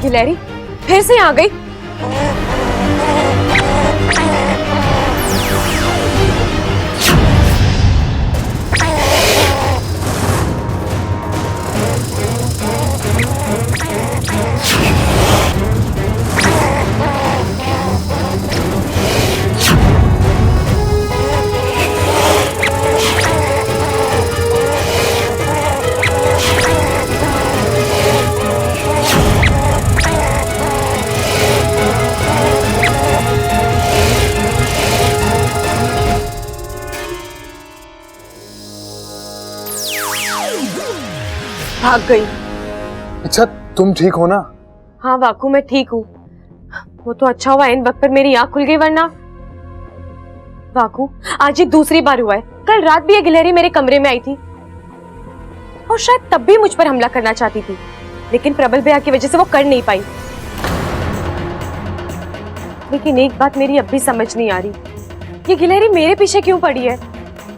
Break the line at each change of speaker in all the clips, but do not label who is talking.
गिलहरी फिर से आ गई। भाग गई।
अच्छा तुम ठीक हो ना?
हाँ वाकू मैं ठीक हूँ। वो तो अच्छा हुआ इन वक्त पर मेरी आँख खुल गई, वरना वाकू आज ये दूसरी बार हुआ है। कल रात भी ये गिलहरी मेरे कमरे में आई थी और शायद तब भी मुझ पर हमला करना चाहती थी, लेकिन प्रबल भैया की वजह से वो कर नहीं पाई। लेकिन एक बात मेरी अब भी समझ नहीं आ रही, ये गिलहरी मेरे पीछे क्यों पड़ी है?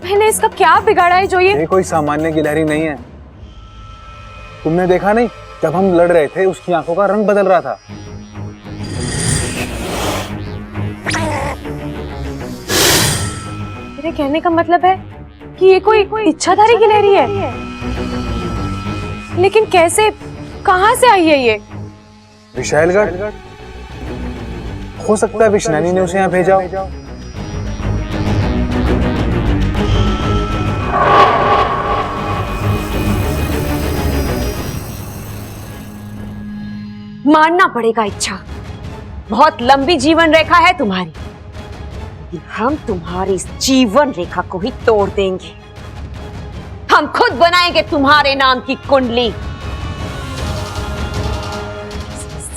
मैंने इसका क्या बिगाड़ा है जो ये
कोई सामान्य गिलहरी नहीं है। तुमने देखा नहीं, जब हम लड़ रहे थे उसकी आंखों का रंग बदल रहा था।
मेरे कहने का मतलब है कि ये कोई इच्छाधारी गिलहरी है। लेकिन कैसे, कहां से आई है ये?
विशालगढ़। हो सकता है विष्णु ने उसे यहाँ भेजा हो।
मानना पड़ेगा इच्छा, बहुत लंबी जीवन रेखा है तुम्हारी। हम तुम्हारी इस जीवन रेखा को ही तोड़ देंगे। हम खुद बनाएंगे तुम्हारे नाम की कुंडली।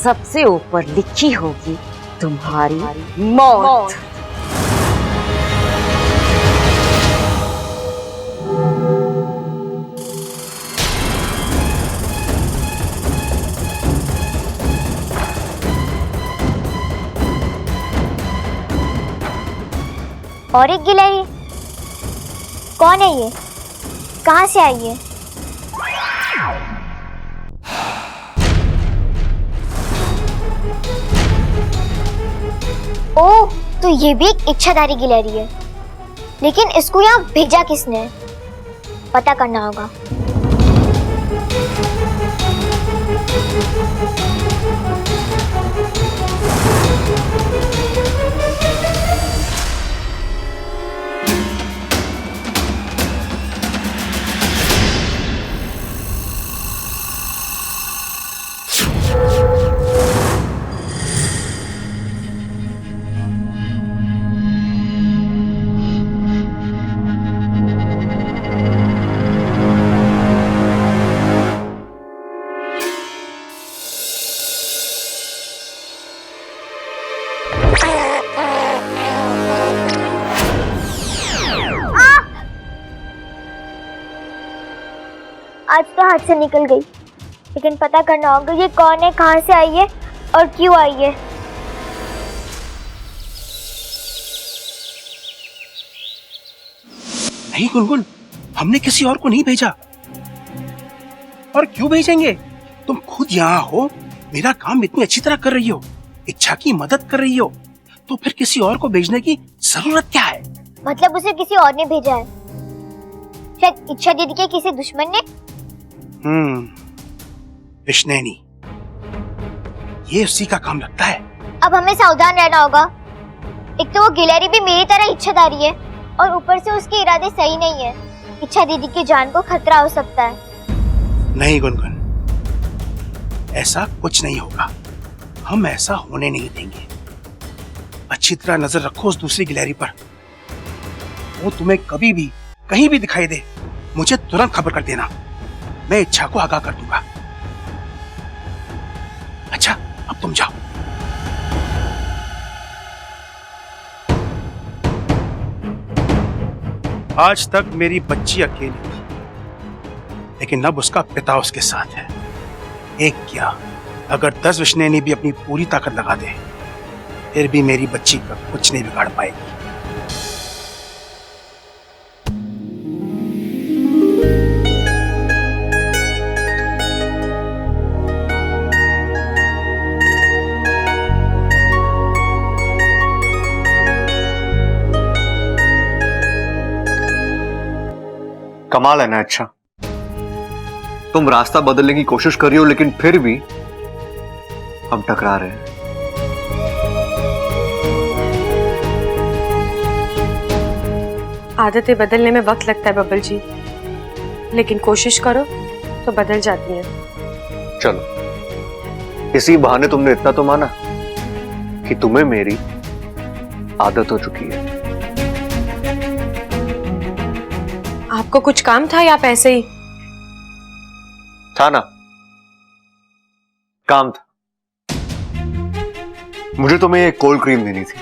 सबसे ऊपर लिखी होगी तुम्हारी मौत।
और एक गिलहरी, कौन है ये? कहाँ से आई है? ओह, तो ये भी एक इच्छाधारी गिलहरी है। लेकिन इसको यहाँ भेजा किसने? पता करना होगा। आज तो हाथ से निकल गई, लेकिन पता करना होगा ये कौन है, कहाँ से आई है और क्यों आई है।
नहीं गुनगुन, हमने किसी और को नहीं भेजा। और क्यों भेजेंगे? तुम खुद यहाँ हो, मेरा काम इतनी अच्छी तरह कर रही हो, इच्छा की मदद कर रही हो, तो फिर किसी और को भेजने की जरूरत क्या है?
मतलब उसे किसी और ने भेजा है? शायद इच्छा दीदी के किसी दुश्मन ने।
विष्णेनी, ये उसी का काम लगता है।
अब हमें सावधान रहना होगा। एक तो वो गिलहरी भी मेरी तरह इच्छाधारी है और ऊपर से उसके इरादे सही नहीं है। इच्छा दीदी की जान को खतरा हो सकता है।
नहीं गुनगुन, ऐसा कुछ नहीं होगा। हम ऐसा होने नहीं देंगे। अच्छी तरह नजर रखो उस दूसरी गिलहरी पर। वो तुम्हें कभी भी कहीं भी दिखाई दे, मुझे तुरंत खबर कर देना। मैं इच्छा को आगाह कर दूंगा। अच्छा, अब तुम जाओ। आज तक मेरी बच्ची अकेली थी, लेकिन अब उसका पिता उसके साथ है। एक क्या, अगर 10 विष्णेनी भी अपनी पूरी ताकत लगा दे, फिर भी मेरी बच्ची का कुछ नहीं बिगाड़ पाएगी।
कमाल है ना। अच्छा, तुम रास्ता बदलने की कोशिश कर रही हो, लेकिन फिर भी हम टकरा रहे हैं।
आदतें बदलने में वक्त लगता है बबल जी, लेकिन कोशिश करो तो बदल जाती हैं।
चलो, इसी बहाने तुमने इतना तो माना कि तुम्हें मेरी आदत हो चुकी है।
आपको कुछ काम था या आप ऐसे ही?
था ना, काम था। मुझे तुम्हें एक कोल्ड क्रीम देनी थी।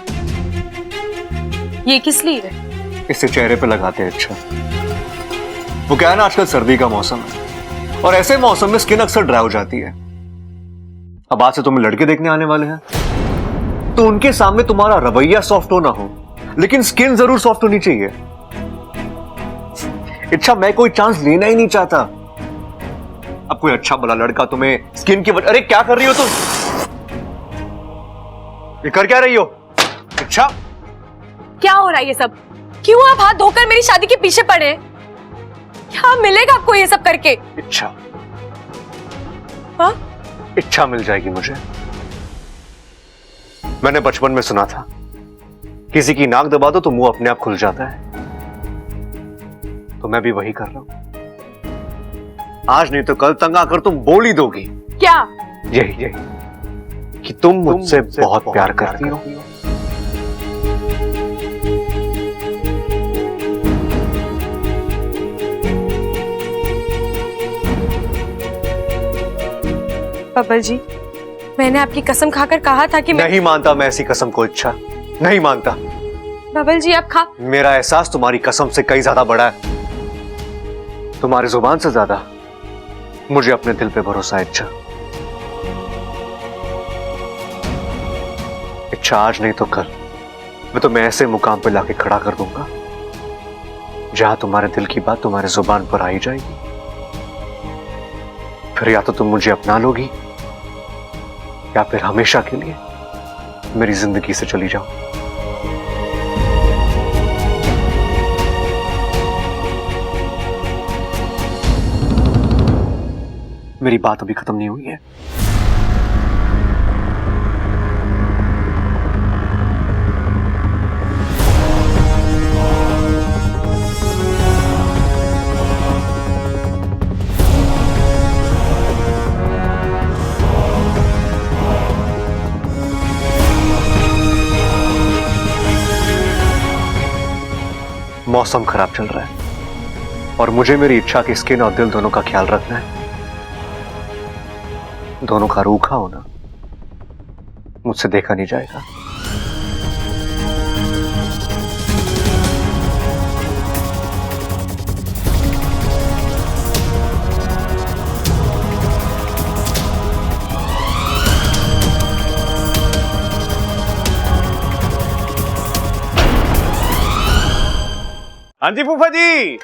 ये किस लिए?
इसे चेहरे पे लगाते हैं। अच्छा, वो क्या है ना, आजकल सर्दी का मौसम है और ऐसे मौसम में स्किन अक्सर ड्राई हो जाती है। अब आज से तुम्हें लड़के देखने आने वाले हैं, तो उनके सामने तुम्हारा रवैया सॉफ्ट हो ना हो, लेकिन स्किन जरूर सॉफ्ट होनी चाहिए। अच्छा, मैं कोई चांस लेना ही नहीं चाहता। अब कोई अच्छा भला लड़का तुम्हें स्किन की अरे क्या कर रही हो तुम? ये कर क्या रही हो? अच्छा,
क्या हो रहा है ये सब? क्यों आप हाथ धोकर मेरी शादी के पीछे पड़े हैं? क्या मिलेगा आपको ये सब करके?
इच्छा,
हाँ?
इच्छा मिल जाएगी मुझे। मैंने बचपन में सुना था, किसी की नाक दबा दो तो मुंह अपने आप खुल जाता है। तो मैं भी वही कर रहा हूं। आज नहीं तो कल तंग आकर तुम बोल ही दोगी।
क्या?
यही कि तुम मुझसे बहुत प्यार करती हो।
बबल जी, मैंने आपकी कसम खाकर कहा था कि
नहीं मानता मैं ऐसी कसम को। इच्छा, नहीं मानता।
बबल जी आप
मेरा एहसास तुम्हारी कसम से कई ज्यादा बड़ा है। तुम्हारी जुबान से ज्यादा मुझे अपने दिल पे भरोसा है। इच्छा, आज नहीं तो कल मैं तुम्हें ऐसे मुकाम पे लाके खड़ा कर दूंगा जहां तुम्हारे दिल की बात तुम्हारे जुबान पर आई जाएगी। फिर या तो तुम मुझे अपना लोगी या फिर हमेशा के लिए मेरी जिंदगी से चली जाओ। मेरी बात अभी खत्म नहीं हुई है। मौसम खराब चल रहा है और मुझे मेरी इच्छा की स्किन और दिल दोनों का ख्याल रखना है। दोनों का रूखा होना मुझसे देखा नहीं जाएगा।
हाँ जी फूफा जी,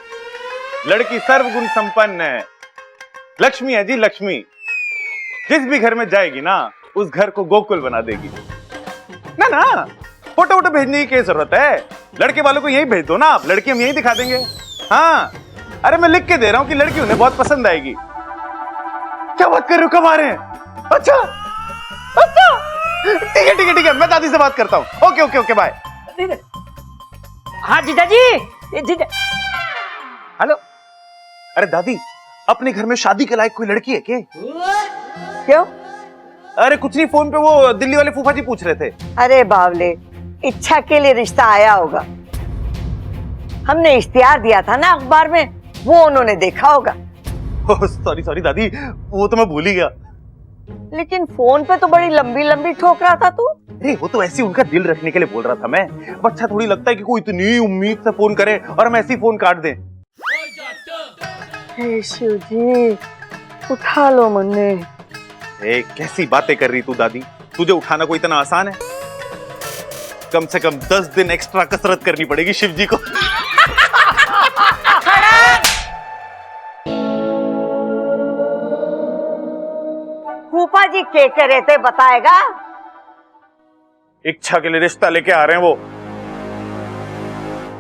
लड़की सर्वगुण संपन्न है, लक्ष्मी है जी लक्ष्मी। जिस भी घर में जाएगी ना, उस घर को गोकुल बना देगी। ना ना, फोटो वोटो भेजने की क्या जरूरत है? लड़के वालों को यही भेज दो ना आप, लड़की हम यही दिखा देंगे। हाँ, अरे मैं लिख के दे रहा हूँ कि लड़की उन्हें बहुत पसंद आएगी। क्या बात कर रहे हो, कब आ रहे हैं? अच्छा अच्छा, ठीक है ठीक है ठीक है, मैं दादी से बात करता हूँ। Okay okay okay, bye.
हाँ जीजाजी,
हेलो, अरे दादी, अपने घर में शादी के लायक कोई लड़की है क्या?
क्यों?
अरे कुछ नहीं, फोन पे वो दिल्ली वाले फूफा जी पूछ रहे थे।
अरे बावले, इच्छा के लिए रिश्ता आया होगा। हमने इश्तिहार दिया था ना अखबार में, वो उन्होंने देखा होगा।
सॉरी सॉरी दादी, वो तो मैं भूल ही गया।
लेकिन फोन पे तो बड़ी लंबी लंबी ठोक रहा था तू।
अरे वो तो ऐसे उनका दिल रखने के लिए बोल रहा था मैं। अब अच्छा थोड़ी लगता है कि कोई इतनी उम्मीद से फोन करे और हम ऐसे ही फोन काट दें।
हे शिव जी, उठा लो मन्ने।
कैसी बातें कर रही तू दादी, तुझे उठाना कोई इतना आसान है? कम से कम 10 दिन एक्स्ट्रा कसरत करनी पड़ेगी शिव जी को।
फूफा जी क्या कह रहे थे बताएगा?
इच्छा के लिए रिश्ता लेके आ रहे हैं वो।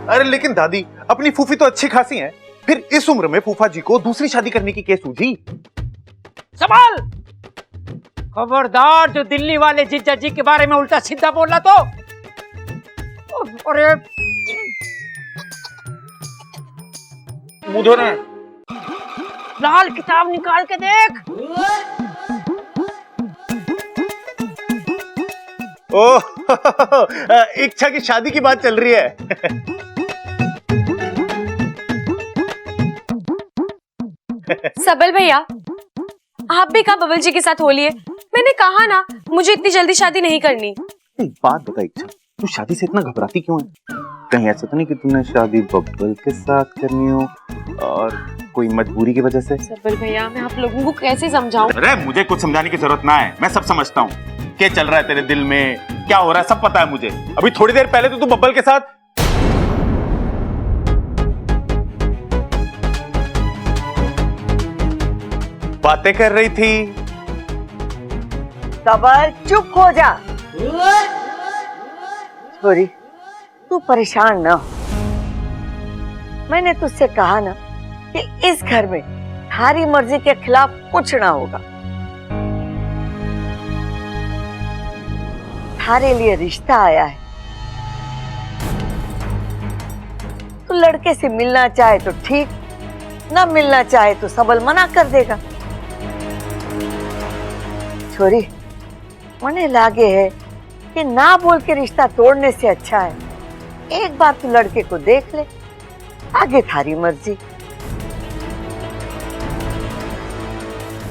अरे लेकिन दादी, अपनी फूफी तो अच्छी खासी हैं, फिर इस उम्र में फूफा जी को दूसरी शादी करने की क्या सूझी?
संभाल, खबरदार जो दिल्ली वाले जीजा जी के बारे में उल्टा सीधा बोला तो। अरे
मुंह धो रहे हैं।
लाल किताब निकाल के देख।
ओह इच्छा की शादी की बात चल रही है।
सबल भैया, आप भी कहा बबल जी के साथ होली है। मैंने कहा ना, मुझे इतनी जल्दी शादी नहीं करनी।
एक बात बता इच्छा, तू शादी से इतना घबराती क्यों है? कहीं ऐसा तो नहीं कि तुमने शादी बब्बल के साथ करनी हो और कोई मजबूरी की वजह से?
सबल भैया, मैं आप लोगों को कैसे समझाऊं?
अरे मुझे कुछ समझाने की जरूरत ना है, मैं सब समझता हूँ। क्या चल रहा है तेरे दिल में, क्या हो रहा है, सब पता है मुझे। अभी थोड़ी देर पहले तो तू बब्बल के साथ बातें कर रही थी।
सबर, चुप हो जा। छोरी, तू परेशान ना हो। मैंने तुझसे कहा ना कि इस घर में थारी मर्जी के खिलाफ कुछ ना होगा। थारे लिए रिश्ता आया है। तू लड़के से मिलना चाहे तो ठीक, ना मिलना चाहे तो सबल मना कर देगा। छोरी, मने लागे है कि ना बोल के रिश्ता तोड़ने से अच्छा है एक बार तू लड़के को देख ले, आगे थारी मर्जी।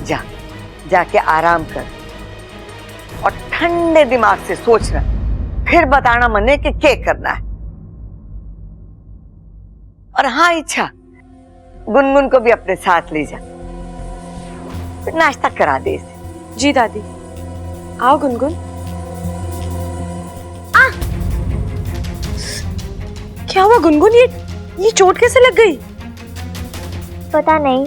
जा, जाके आराम कर और ठंडे दिमाग से सोचना, फिर बताना मने कि क्या करना है। और हाँ इच्छा, गुनगुन को भी अपने साथ ले जा, फिर नाश्ता करा दे इसे।
जी दादी। आओ गुनगुन। क्या हुआ गुनगुन, ये चोट कैसे लग गई?
पता नहीं।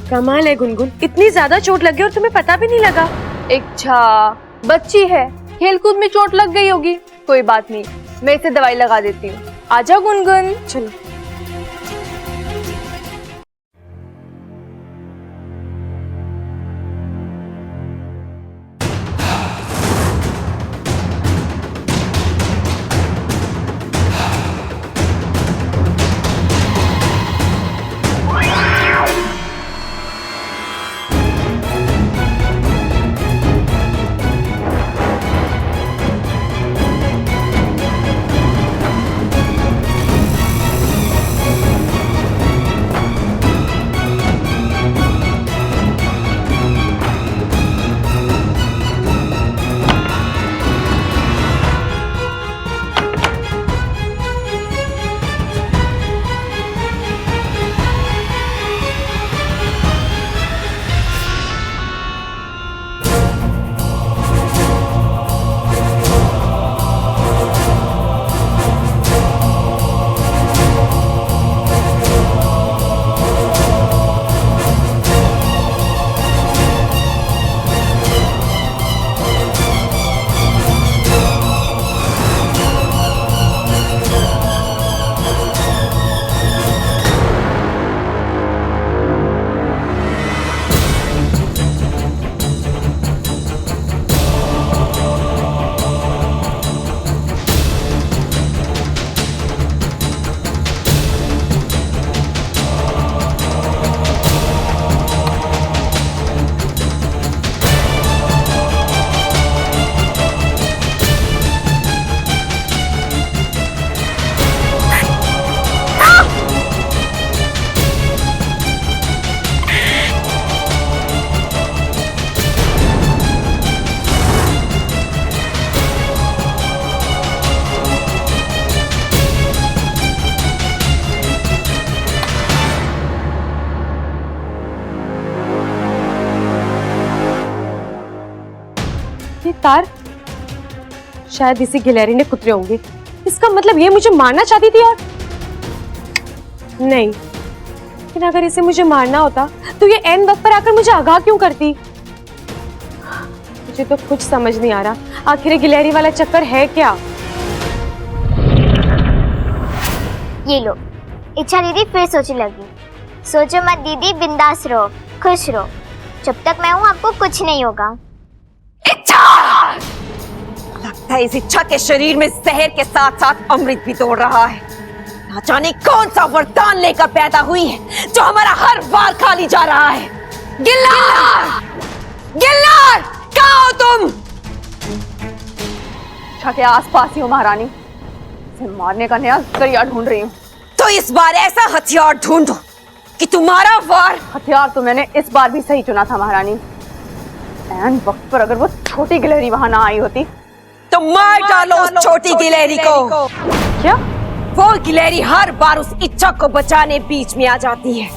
कमाल है गुनगुन, इतनी ज्यादा चोट लग गई और तुम्हें पता भी नहीं लगा।
इच्छा बच्ची है, खेलकूद में चोट लग गई होगी। कोई बात नहीं, मैं इसे दवाई लगा देती हूँ। आजा गुनगुन।
चलो। ये तार शायद इसी गिलहरी ने कुतरे होंगे। इसका मतलब ये मुझे मारना चाहती थी और नहीं, लेकिन अगर इसे मुझे मारना होता तो ये एन वक्त पर आकर मुझे आगाह क्यों करती? मुझे तो कुछ समझ नहीं आ रहा, आखिर गिलहरी वाला चक्कर है क्या?
ये लो, इच्छा दीदी फिर सोचने लगी। सोचो मत दीदी, बिंदास रहो, खुश रहो। जब तक मैं हूँ आपको कुछ नहीं होगा।
इच्छा! लगता है इस इच्छा के शरीर में जहर के साथ साथ अमृत भी दौड़ रहा है। ना जाने कौन सा वरदान लेकर पैदा हुई है जो हमारा हर वार खाली जा रहा है। गिल्लार! गिल्लार! कहाँ हो तुम?
अच्छा के आसपास ही हो महारानी, इसे मारने का नया जरिया ढूंढ रही हूँ।
तो इस बार ऐसा हथियार ढूंढो कि तुम्हारा वार।
हथियार तो मैंने इस बार भी सही चुना था महारानी। ऐन वक्त पर अगर वो छोटी गिलहरी वहां ना आई होती
तो मार डालो उस छोटी गिलहरी को।
क्या?
वो गिलहरी हर बार उस इच्छा को बचाने बीच में आ जाती है।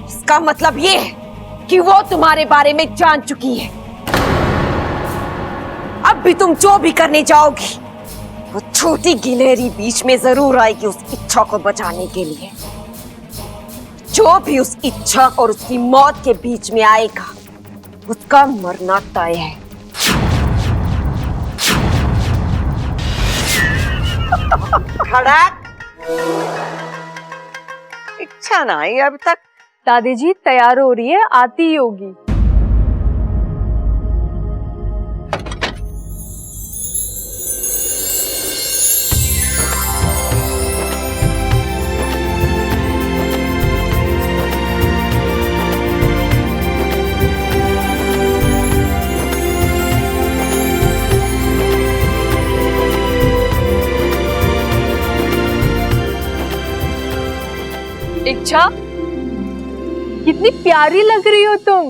इसका मतलब ये है कि वो तुम्हारे बारे में जान चुकी है। अब भी तुम जो भी करने जाओगी, वो छोटी गिलहरी बीच में जरूर आएगी उस इच्छा को बचाने के लिए। जो भी उस इच्छा और उसकी मौत के बीच में आएगा, उसका मरना तय है।
खड़क! इच्छा ना आई अभी तक।
दादी जी तैयार हो रही है, आती ही होगी। इच्छा, कितनी प्यारी लग रही हो तुम।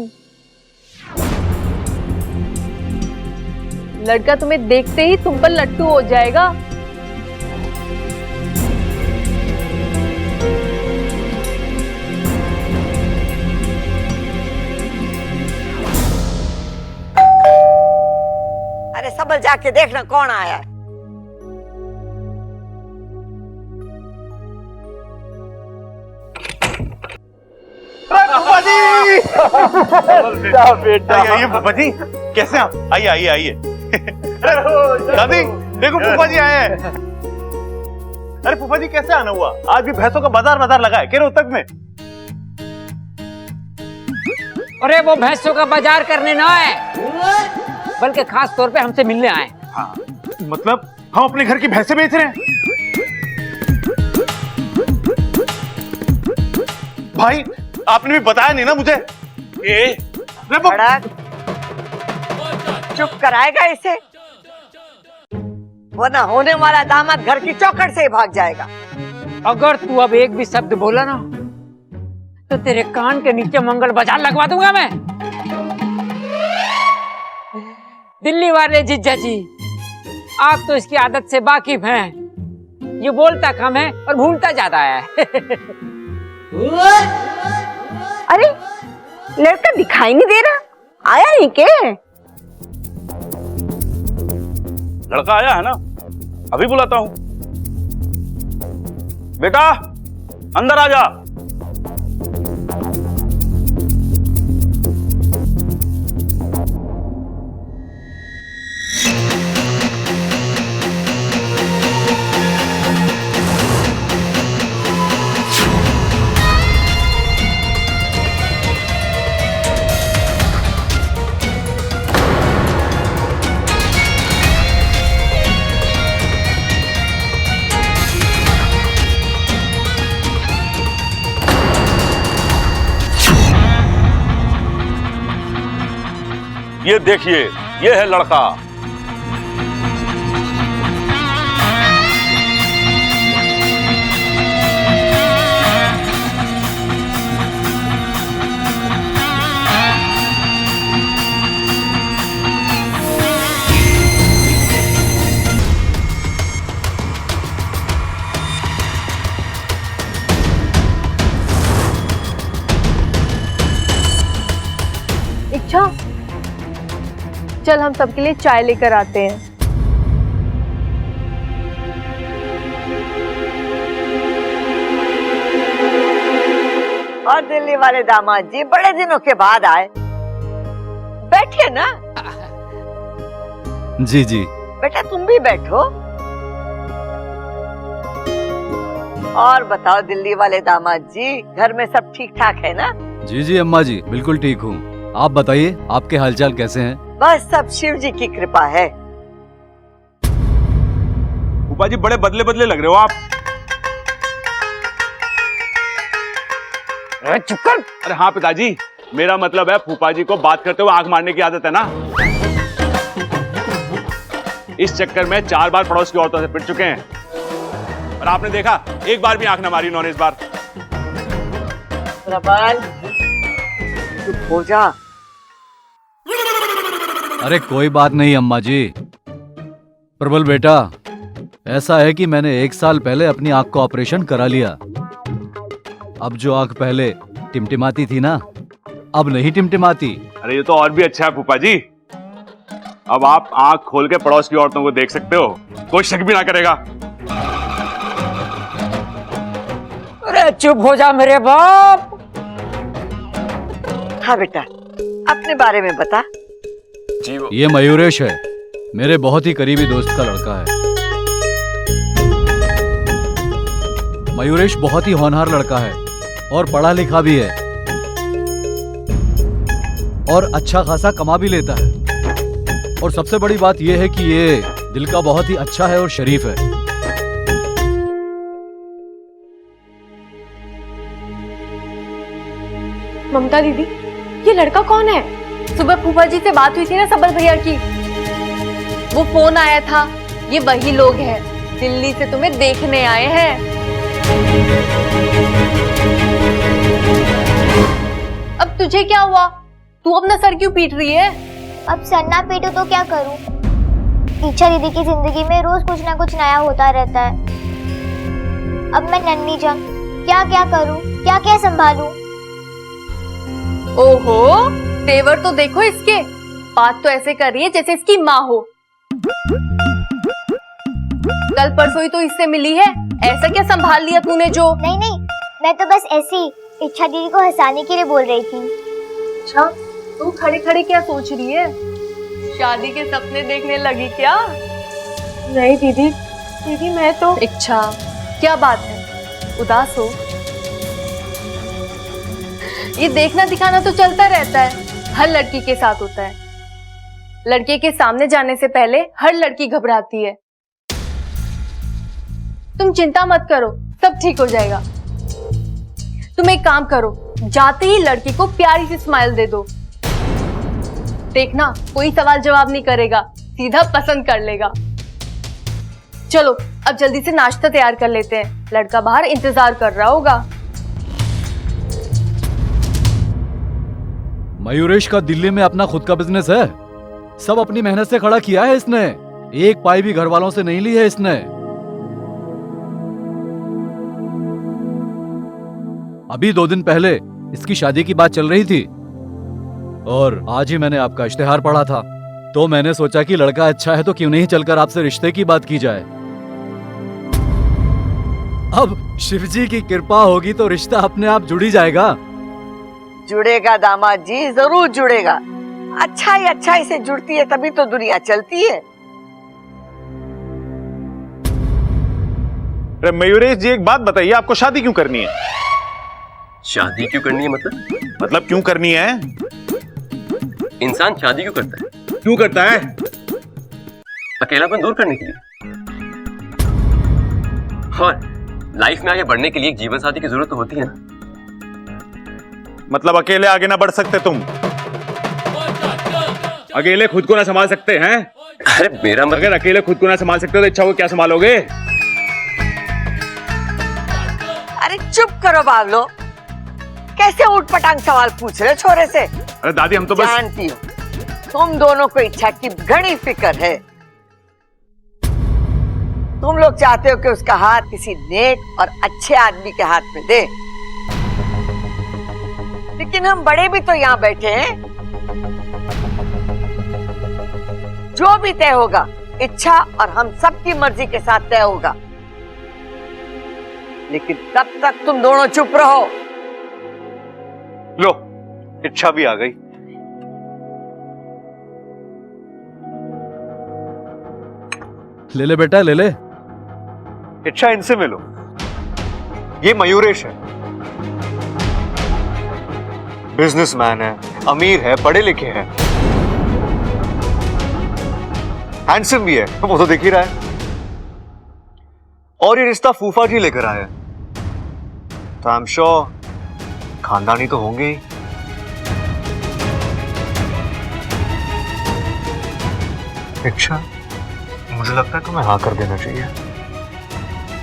लड़का तुम्हें देखते ही तुम पर लट्टू हो जाएगा।
अरे सबल जाके देखना कौन आया है।
फूफा जी! आइए फूफा जी, कैसे आप? आइए आइए आइए। दादी देखो फूफा जी आए हैं। अरे फूफा जी कैसे आना हुआ? आज भी भैंसों का बाजार लगा है के रोहतक में।
अरे वो भैंसों का बाजार करने ना आए, बल्कि खास तौर पे हमसे मिलने आए।
हाँ, मतलब हम अपने घर की भैंसें बेच रहे हैं। भाई आपने भी बताया नहीं ना मुझे।
खड़क! चुप कराएगा इसे, वरना होने वाला दामाद घर की चौखट से ही भाग जाएगा।
अगर तू अब एक भी शब्द बोला ना तो तेरे कान के नीचे मंगल बाजार लगवा दूंगा मैं। दिल्ली वाले जीजा जी, आप तो इसकी आदत से वाकिफ हैं। ये बोलता कम है और भूलता ज्यादा है।
अरे लड़का दिखाई नहीं दे रहा, आया नहीं के?
लड़का आया है ना, अभी बुलाता हूं। बेटा अंदर आ जा। ये देखिए, ये है लड़का।
इच्छा, चल हम सबके लिए चाय लेकर आते हैं।
और दिल्ली वाले दामाद जी बड़े दिनों के बाद आए, बैठिए ना।
जी जी।
बेटा तुम भी बैठो। और बताओ दिल्ली वाले दामाद जी, घर में सब ठीक ठाक है ना?
जी जी अम्मा जी, बिल्कुल ठीक हूँ। आप बताइए, आपके हालचाल कैसे हैं?
बस सब शिव जी की कृपा है।
फूफा जी बड़े बदले बदले लग रहे हो आप।
चुप कर।
अरे हाँ पिताजी, मेरा मतलब है फूफा जी को बात करते हुए आंख मारने की आदत है ना। इस चक्कर में 4 बार पड़ोस की औरतों से पिट चुके हैं और आपने देखा, एक बार भी आंख न मारी उन्होंने इस बार।
प्रबल, चुप हो जा।
अरे कोई बात नहीं अम्मा जी। प्रबल बेटा, ऐसा है कि मैंने 1 साल पहले अपनी आंख का ऑपरेशन करा लिया। अब जो आंख पहले टिमटिमाती थी ना, अब नहीं टिमटिमाती।
अरे ये तो और भी अच्छा है फूफा जी, अब आप आंख खोल के पड़ोस की औरतों को देख सकते हो, कोई शक भी ना करेगा।
अरे चुप हो जा मेरे बाप।
हाँ बेटा, अपने बारे में बता।
जी
ये मयूरेश है, मेरे बहुत ही करीबी दोस्त का लड़का है। मयूरेश बहुत ही होनहार लड़का है और पढ़ा लिखा भी है और अच्छा खासा कमा भी लेता है। और सबसे बड़ी बात यह है कि ये दिल का बहुत ही अच्छा है और शरीफ है।
ममता दीदी, ये लड़का कौन है?
सुबह फूफा जी से बात हुई थी ना सबल भैया की, वो फोन आया था। ये वही लोग हैं, दिल्ली से तुम्हें देखने आए हैं। अब तुझे क्या हुआ? तू अपना सर क्यों पीट रही है?
अब सर ना पीटू तो क्या करूं? इच्छा दीदी की जिंदगी में रोज कुछ ना कुछ नया होता रहता है। अब मैं नन्ही जान क्या क्या करूं, क्या क्या संभालूं?
ओहो, तेवर तो देखो इसके, बात तो ऐसे कर रही है जैसे इसकी माँ हो। कल परसों ही तो इससे मिली है, ऐसा क्या संभाल लिया तूने जो?
नहीं नहीं, मैं तो बस ऐसी इच्छा दीदी को हंसाने के लिए बोल रही थी।
अच्छा, तू खड़े खड़े क्या सोच रही है? शादी के सपने देखने लगी क्या?
नहीं दीदी, दीदी मैं तो।
इच्छा, क्या बात है, उदास हो? ये देखना दिखाना तो चलता रहता है, हर लड़की के साथ होता है। लड़के के सामने जाने से पहले हर लड़की घबराती है। तुम चिंता मत करो, सब ठीक हो जाएगा। तुम एक काम करो, जाते ही लड़की को प्यारी सी स्माइल दे दो। देखना, कोई सवाल जवाब नहीं करेगा, सीधा पसंद कर लेगा। चलो अब जल्दी से नाश्ता तैयार कर लेते हैं, लड़का बाहर इंतजार कर रहा होगा।
मयूरेश का दिल्ली में अपना खुद का बिजनेस है, सब अपनी मेहनत से खड़ा किया है इसने, एक पाई भी घर वालों से नहीं ली है इसने। अभी 2 दिन पहले इसकी शादी की बात चल रही थी और आज ही मैंने आपका इश्तेहार पढ़ा था, तो मैंने सोचा कि लड़का अच्छा है तो क्यों नहीं चलकर आपसे रिश्ते की बात की जाए। अब शिवजी की कृपा होगी तो रिश्ता अपने आप जुड़ ही जाएगा।
जुड़ेगा दामाद जी, जरूर जुड़ेगा। अच्छाई से जुड़ती है तभी तो दुनिया चलती है।
मयूरेश जी, एक बात बताइए, आपको शादी क्यों करनी है?
शादी क्यों करनी है?
मतलब क्यों करनी है?
इंसान शादी क्यों करता है?
क्यों करता है?
अकेलापन दूर करने के लिए और लाइफ में आगे बढ़ने के लिए एक जीवन साथी की जरूरत तो होती है ना।
मतलब अकेले आगे ना बढ़ सकते तुम? अकेले खुद को ना संभाल सकते हैं?
अरे मेरा मतलब,
अगर अकेले खुद को ना संभाल सकते तो इच्छा को क्या संभालोगे?
अरे चुप करो बावलो, कैसे उठपटांग सवाल पूछ रहे हो छोरे से?
अरे दादी, हम तो बस।
जानती हो तुम दोनों को इच्छा की घनी फिक्र है। तुम लोग चाहते हो कि उसका हाथ किसी नेक और अच्छे आदमी के हाथ में दे, लेकिन हम बड़े भी तो यहाँ बैठे हैं। जो भी तय होगा इच्छा और हम सबकी मर्जी के साथ तय होगा, लेकिन तब तक तुम दोनों चुप रहो।
लो, इच्छा भी आ गई।
ले ले बेटा, ले ले।
इच्छा, इनसे मिलो। ये मयूरेश है, बिजनेसमैन है, अमीर है, पढ़े लिखे है, हैंडसम भी है, वो तो दिख ही रहा है। और ये रिश्ता फूफा जी लेकर आए हैं, तो आई एम श्योर खानदानी तो होंगे ही। अच्छा, मुझे लगता है तुम्हें हाँ कर देना चाहिए,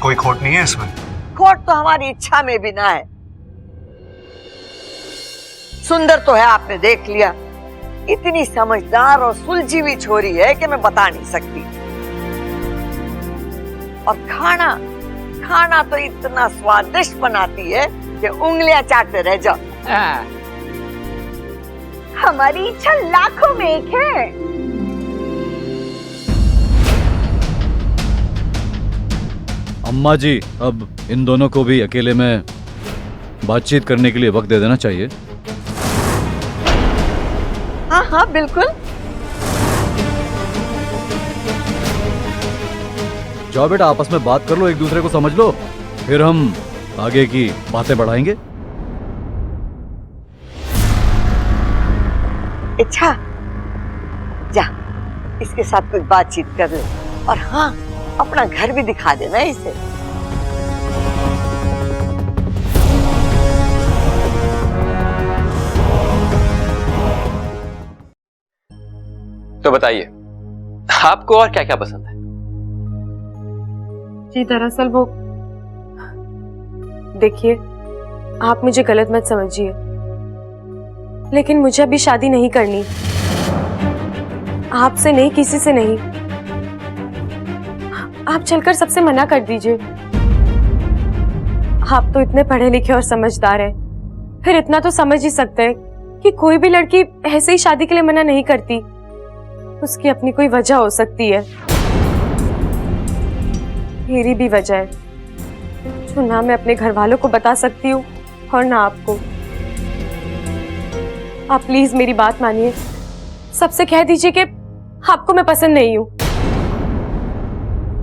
कोई खोट नहीं है इसमें।
खोट तो हमारी इच्छा में भी ना है। सुंदर तो है, आपने देख लिया, इतनी समझदार और सुलझी हुई छोरी है कि मैं बता नहीं सकती। और खाना खाना तो इतना स्वादिष्ट बनाती है कि उंगलियां चाटते रह जाओ।
हाँ।
हमारी इच्छा लाखों में एक है।
अम्मा जी, अब इन दोनों को भी अकेले में बातचीत करने के लिए वक्त दे देना चाहिए।
हाँ हाँ बिल्कुल।
जाओ बेटा, आपस में बात कर लो, एक दूसरे को समझ लो, फिर हम आगे की बातें बढ़ाएंगे।
इच्छा, जा इसके साथ कुछ बातचीत कर ले, और हाँ अपना घर भी दिखा देना इसे।
तो बताइए, आपको और क्या क्या पसंद है?
जी दरअसल वो, देखिए आप मुझे गलत मत समझिए, लेकिन मुझे अभी शादी नहीं करनी, आपसे नहीं, किसी से नहीं। आप चलकर सबसे मना कर दीजिए। आप तो इतने पढ़े लिखे और समझदार हैं, फिर इतना तो समझ ही सकते हैं कि कोई भी लड़की ऐसे ही शादी के लिए मना नहीं करती, उसकी अपनी कोई वजह हो सकती है। मेरी भी वजह है जो ना मैं अपने घर वालों को बता सकती हूँ और ना आपको। आप प्लीज मेरी बात मानिए, सबसे कह दीजिए कि आपको मैं पसंद नहीं हूँ।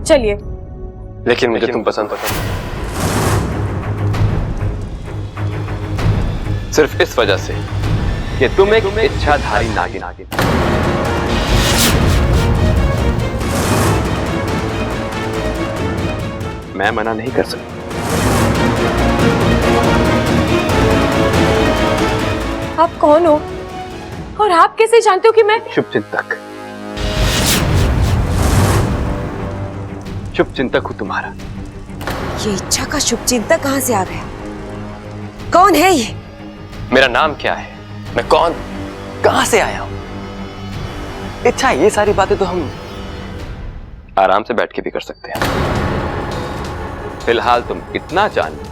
चलिए।
लेकिन मुझे तुम पसंद सिर्फ इस वजह से कि तुम एक इच्छाधारी नागिन। मैं मना नहीं कर सकता।
आप कौन हो और आप कैसे जानते हो कि मैं?
शुभचिंतक, शुभचिंतक हूं तुम्हारा।
ये इच्छा का शुभचिंतक कहां से आ गया? कौन है ये?
मेरा नाम क्या है, मैं कौन, कहां से आया हूं? इच्छा, ये सारी बातें तो हम आराम से बैठ के भी कर सकते हैं। फिलहाल तुम इतना जान लो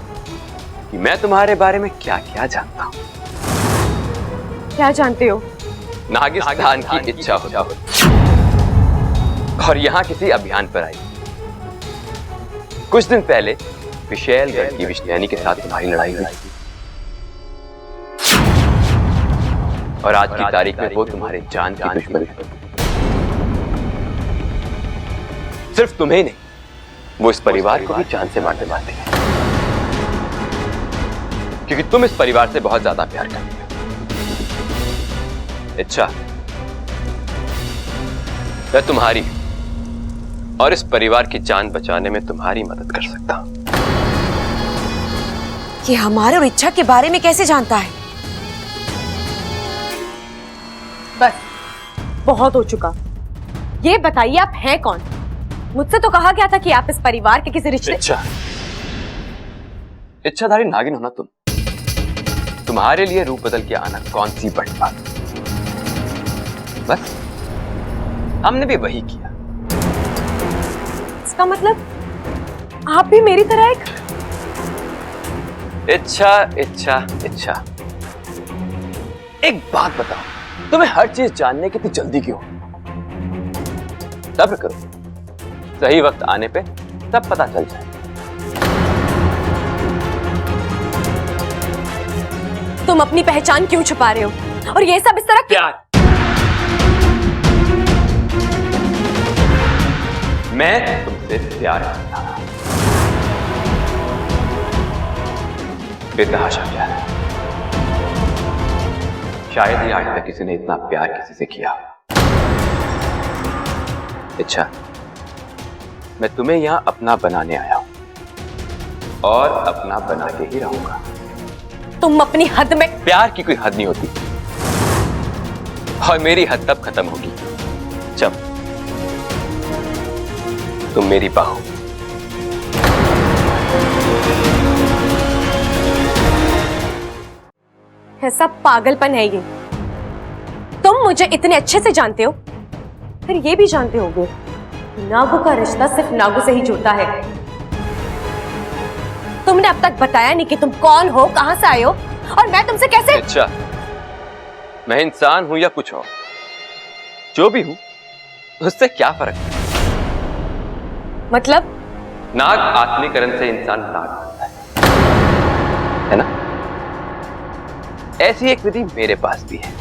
कि मैं तुम्हारे बारे में क्या क्या जानता हूं।
क्या जानते हो?
नागिस्तान की इच्छा हो और यहां किसी अभियान पर आई। कुछ दिन पहले विशैलगढ़ की विष्णुयानी के साथ तुम्हारी लड़ाई हुई और आज की तारीख में वो तुम्हारे जान की दुश्मन है। सिर्फ तुम्हें नहीं, वो इस परिवार को भी जान से मारते मारते हैं, क्योंकि तुम इस परिवार से बहुत ज्यादा प्यार करते हो। इच्छा, मैं तुम्हारी और इस परिवार की जान बचाने में तुम्हारी मदद कर सकता हूं।
ये हमारे और इच्छा के बारे में कैसे जानता है?
बस बहुत हो चुका। ये बताइए आप हैं कौन? मुझसे तो कहा गया था कि आप इस परिवार के किसी रिश्ते।
इच्छाधारी नागिन हो ना तुम। तुम्हारे लिए रूप बदल के आना कौन सी बड़ी बात। बस हमने भी वही किया।
इसका मतलब आप भी मेरी तरह एक
इच्छा इच्छा इच्छा। एक बात बताओ, तुम्हें हर चीज जानने की इतनी जल्दी क्यों? सब्र करो, सही वक्त आने पे सब पता चल जाए।
तुम अपनी पहचान क्यों छुपा रहे हो? और ये सब इस तरह
प्यार। मैं तुमसे प्यार करता। बेतहाशा प्यार है। शायद ही आज तक किसी ने इतना प्यार किसी से किया। अच्छा, मैं तुम्हें यहां अपना बनाने आया हूं और अपना बना के ही रहूंगा।
तुम अपनी हद में।
प्यार की कोई हद नहीं होती, और मेरी हद तब खत्म होगी जब तुम मेरी बहू।
ऐसा पागलपन है ये। तुम मुझे इतने अच्छे से जानते हो, फिर ये भी जानते होगे कि नागू का रिश्ता सिर्फ नागू से ही जुड़ता है। तुमने अब तक बताया नहीं कि तुम कौन हो, कहां से आए हो, और मैं तुमसे कैसे।
अच्छा, मैं इंसान हूं या कुछ और, जो भी हूं उससे क्या फर्क है?
मतलब?
नाग आत्मीकरण से इंसान नाग बनता है ना? ऐसी एक विधि मेरे पास भी है।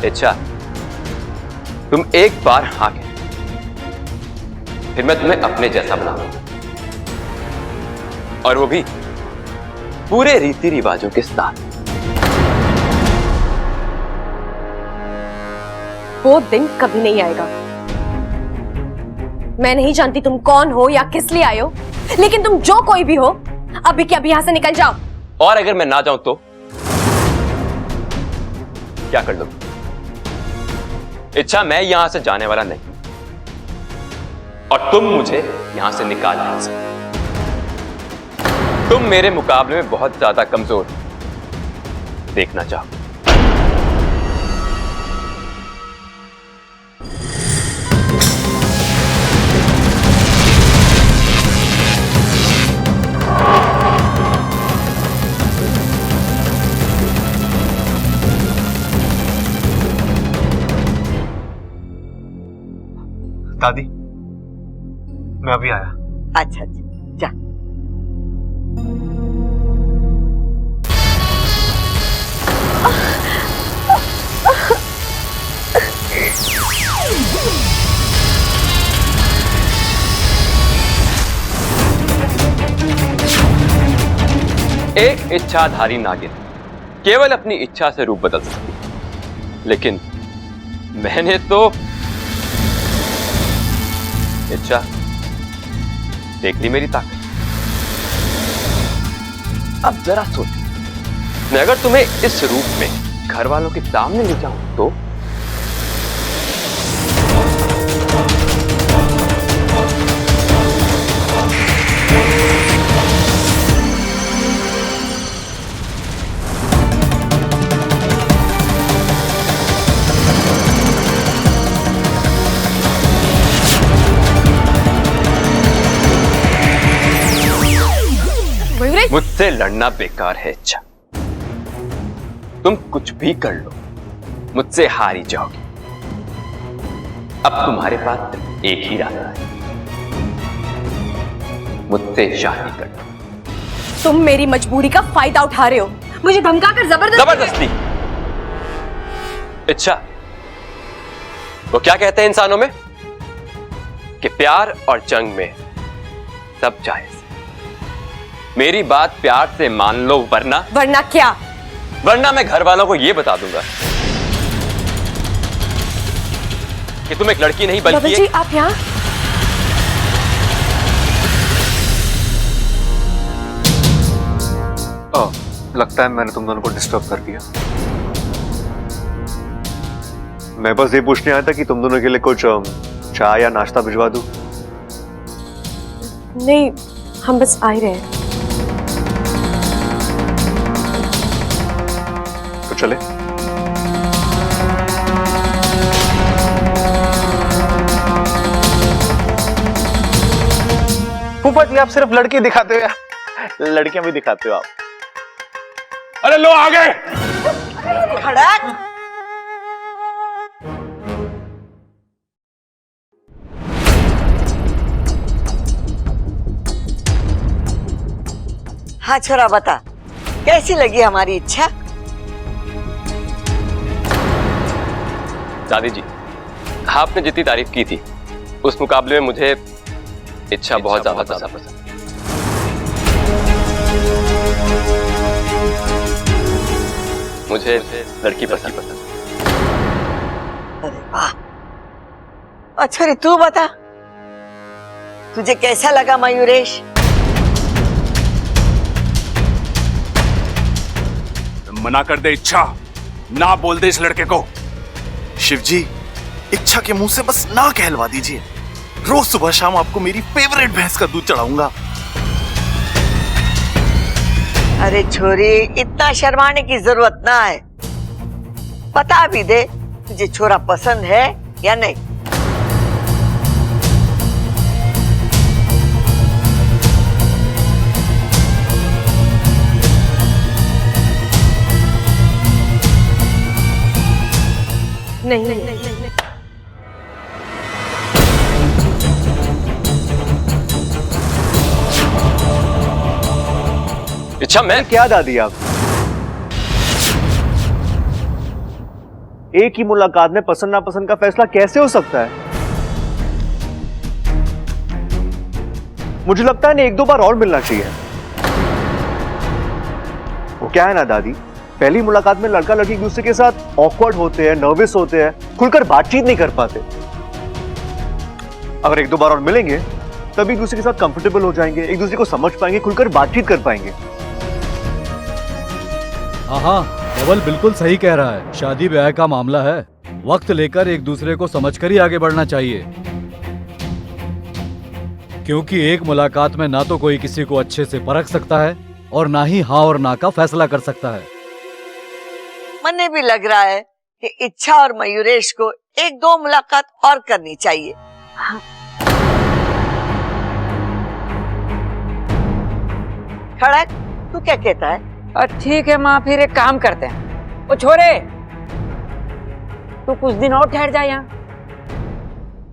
अच्छा, तुम एक बार हाँ कह, फिर मैं तुम्हें अपने जैसा बनाऊंगा, और वो भी पूरे रीति रिवाजों के साथ।
वो दिन कभी नहीं आएगा। मैं नहीं जानती तुम कौन हो या किस लिए आए हो, लेकिन तुम जो कोई भी हो, अभी के अभी यहां से निकल जाओ।
और अगर मैं ना जाऊं तो क्या कर लोगे? इच्छा, मैं यहां से जाने वाला नहीं, और तुम मुझे यहां से निकाल नहीं सकते। तुम मेरे मुकाबले में बहुत ज्यादा कमजोर देखना चाहो।
दादी, मैं अभी आया।
अच्छा अच्छा, जा।
एक इच्छाधारी नागिन केवल अपनी इच्छा से रूप बदल सकती है, लेकिन मैंने तो इच्छा देख ली मेरी ताकत। अब जरा सोच, मैं अगर तुम्हें इस रूप में घर वालों के सामने ले जाऊं तो? मुझसे लड़ना बेकार है इच्छा। तुम कुछ भी कर लो, मुझसे हार ही जाओगे। अब तुम्हारे पास सिर्फ एक ही रास्ता है, मुझसे शादी कर लो।
तुम मेरी मजबूरी का फायदा उठा रहे हो, मुझे धमकाकर
जबरदस्ती। इच्छा, वो क्या कहते हैं इंसानों में कि प्यार और जंग में सब जायज है। मेरी बात प्यार से मान लो, वरना
क्या?
वरना मैं घर वालों को यह बता दूंगा कि तुम एक लड़की नहीं बल्कि
जी, आप यहाँ?
लगता है मैंने तुम दोनों को डिस्टर्ब कर दिया। मैं बस ये पूछने आया था कि तुम दोनों के लिए कुछ चाय या नाश्ता भिजवा दूं।
नहीं, हम बस आ ही रहे हैं।
तो चले।
फूफा जी, आप सिर्फ लड़की दिखाते हो या लड़कियां भी दिखाते हो आप?
अरे लो आ गए।
खड़क। हाँ छोरा, बता कैसी लगी हमारी इच्छा?
दादी जी, आपने जितनी तारीफ की थी उस मुकाबले में मुझे इच्छा बहुत ज्यादा पसंद। मुझे लड़की पसंद।
अरे वाह। अच्छा रे, तू बता, तुझे कैसा लगा मयूरेश?
मना कर दे इच्छा, ना बोल दे इस लड़के को। शिवजी, इच्छा के मुंह से बस ना कहलवा दीजिए। रोज सुबह शाम आपको मेरी फेवरेट भैंस का दूध चढ़ाऊंगा।
अरे छोरी, इतना शर्माने की जरूरत ना है। बता भी दे तुझे छोरा पसंद है या नहीं।
नहीं।
इच्छा, मैं
क्या दादी आप एक ही मुलाकात में पसंद नापसंद का फैसला कैसे हो सकता है? मुझे लगता है ना, एक दो बार और मिलना चाहिए। वो क्या है ना दादी, पहली मुलाकात में लड़का लड़की एक दूसरे के साथ ऑकवर्ड होते हैं, नर्वस होते हैं, खुलकर बातचीत नहीं कर पाते। अगर एक दो बार और मिलेंगे तभी एक दूसरे के साथ कंफर्टेबल हो जाएंगे, एक दूसरे को समझ पाएंगे, खुलकर बातचीत कर पाएंगे।
हाँ, धवल बिल्कुल सही कह रहा है। शादी ब्याह का मामला है, वक्त लेकर एक दूसरे को समझकर ही आगे बढ़ना चाहिए। क्योंकि एक मुलाकात में ना तो कोई किसी को अच्छे से परख सकता है और ना ही हाँ और ना का फैसला कर सकता है।
मने भी लग रहा है कि इच्छा और मयूरेश को एक दो मुलाकात और करनी चाहिए।
हाँ।
खड़क, तू क्या कहता है?
ठीक है माँ, फिर एक काम करते हैं। ओ छोरे, तू कुछ दिन और ठहर जा यहाँ।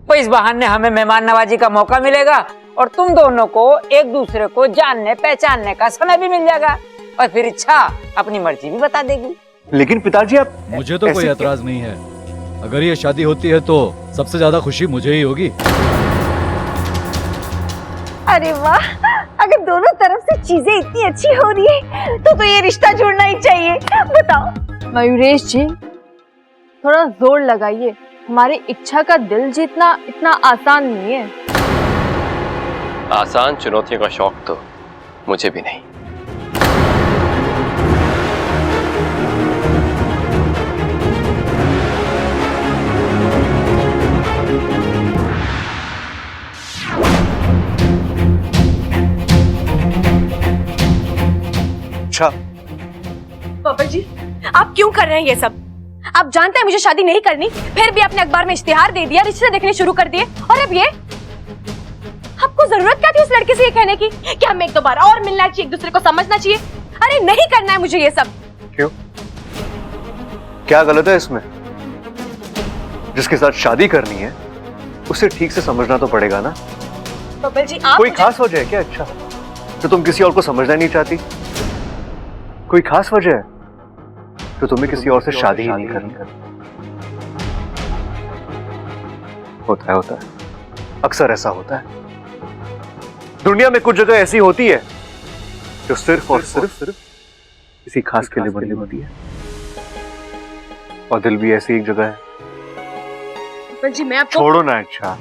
तो इस बहाने हमें मेहमान नवाजी का मौका मिलेगा और तुम दोनों को एक दूसरे को जानने पहचानने का समय भी मिल जाएगा, और फिर इच्छा अपनी मर्जी भी बता देगी।
लेकिन पिताजी आप,
मुझे तो कोई एतराज नहीं है। अगर ये शादी होती है तो सबसे ज्यादा खुशी मुझे ही होगी।
अरे वाह, अगर दोनों तरफ से चीजें इतनी अच्छी हो रही है तो ये रिश्ता जुड़ना ही चाहिए। बताओ
मयूरेश जी, थोड़ा जोर लगाइए। हमारी इच्छा का दिल जीतना इतना आसान नहीं है।
आसान चुनौतियों का शौक तो मुझे भी नहीं।
अच्छा,
पापा जी, आप क्यों कर रहे हैं ये सब? आप जानते हैं मुझे शादी नहीं करनी, फिर भी आपने अखबार में इश्तिहार दे दिया, रिश्ते देखने शुरू कर दिए, और अब ये? आपको जरूरत क्या थी उस लड़के से ये कहने की कि हमें एक दो बार और मिलना चाहिए, एक दूसरे को समझना चाहिए? अरे नहीं करना है मुझे ये सब।
क्यों? क्या गलत है इसमें? जिसके साथ शादी करनी है उसे ठीक से समझना तो पड़ेगा ना।
पापा जी, आप
कोई खास वजह है क्या? अच्छा, तो तुम किसी और को समझना नहीं चाहती? कोई खास वजह है तो तुम्हें किसी और से शादी ही नहीं करनी? होता है, अक्सर ऐसा होता है। दुनिया में कुछ जगह ऐसी होती है जो सिर्फ और सिर्फ किसी खास के लिए बनी होती है, और दिल भी ऐसी एक जगह है।
पापा जी, मैं आपको
छोड़ो ना अच्छा,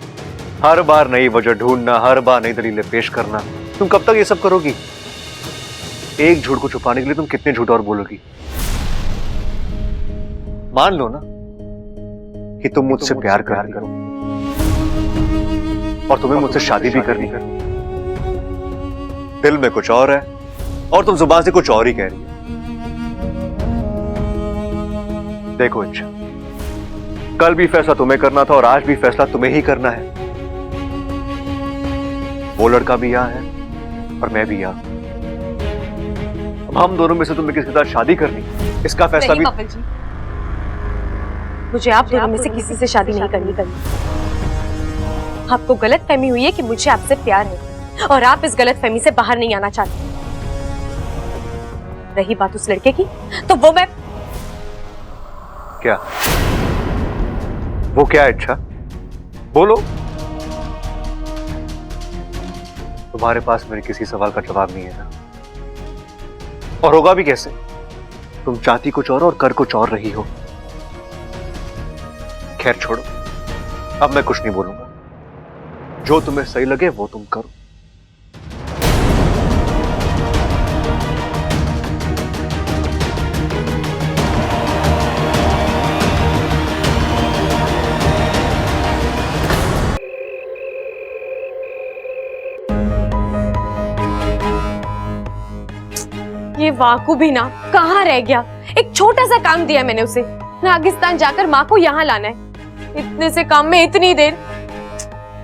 हर बार नई वजह ढूंढना, हर बार नई दलीलें पेश करना। तुम कब तक ये सब करोगी? एक झूठ को छुपाने के लिए तुम कितने झूठ और बोलोगी? मान लो ना कि तुम मुझसे प्यार करती हो और तुम्हें मुझसे शादी भी करनी है। दिल में कुछ और है और तुम जुबान से कुछ और ही कह रही है। देखो अच्छा, कल भी फैसला तुम्हें करना था और आज भी फैसला तुम्हें ही करना है। वो लड़का भी यहां है और मैं भी यहां। अब हम दोनों में से तुम्हें किसके साथ शादी करनी, इसका फैसला भी।
पापा जी, मुझे आप दोनों में से किसी से शादी नहीं करनी। आपको गलत फहमी हुई है कि मुझे आपसे प्यार है और आप इस गलत फहमी से बाहर नहीं आना चाहते। रही बात उस लड़के की, तो वो मैं
क्या? वो क्या है? अच्छा बोलो। तुम्हारे पास मेरे किसी सवाल का जवाब नहीं है ना, और होगा भी कैसे तुम चाहती कुछ और कर कुछ और रही हो। खैर छोड़ो, अब मैं कुछ नहीं बोलूंगा। जो तुम्हें सही लगे वो तुम करो।
ये वाकू भी ना कहाँ रह गया। एक छोटा सा काम दिया मैंने उसे, नागिस्तान जाकर माँ को यहाँ लाना है। इतने से काम में इतनी देर।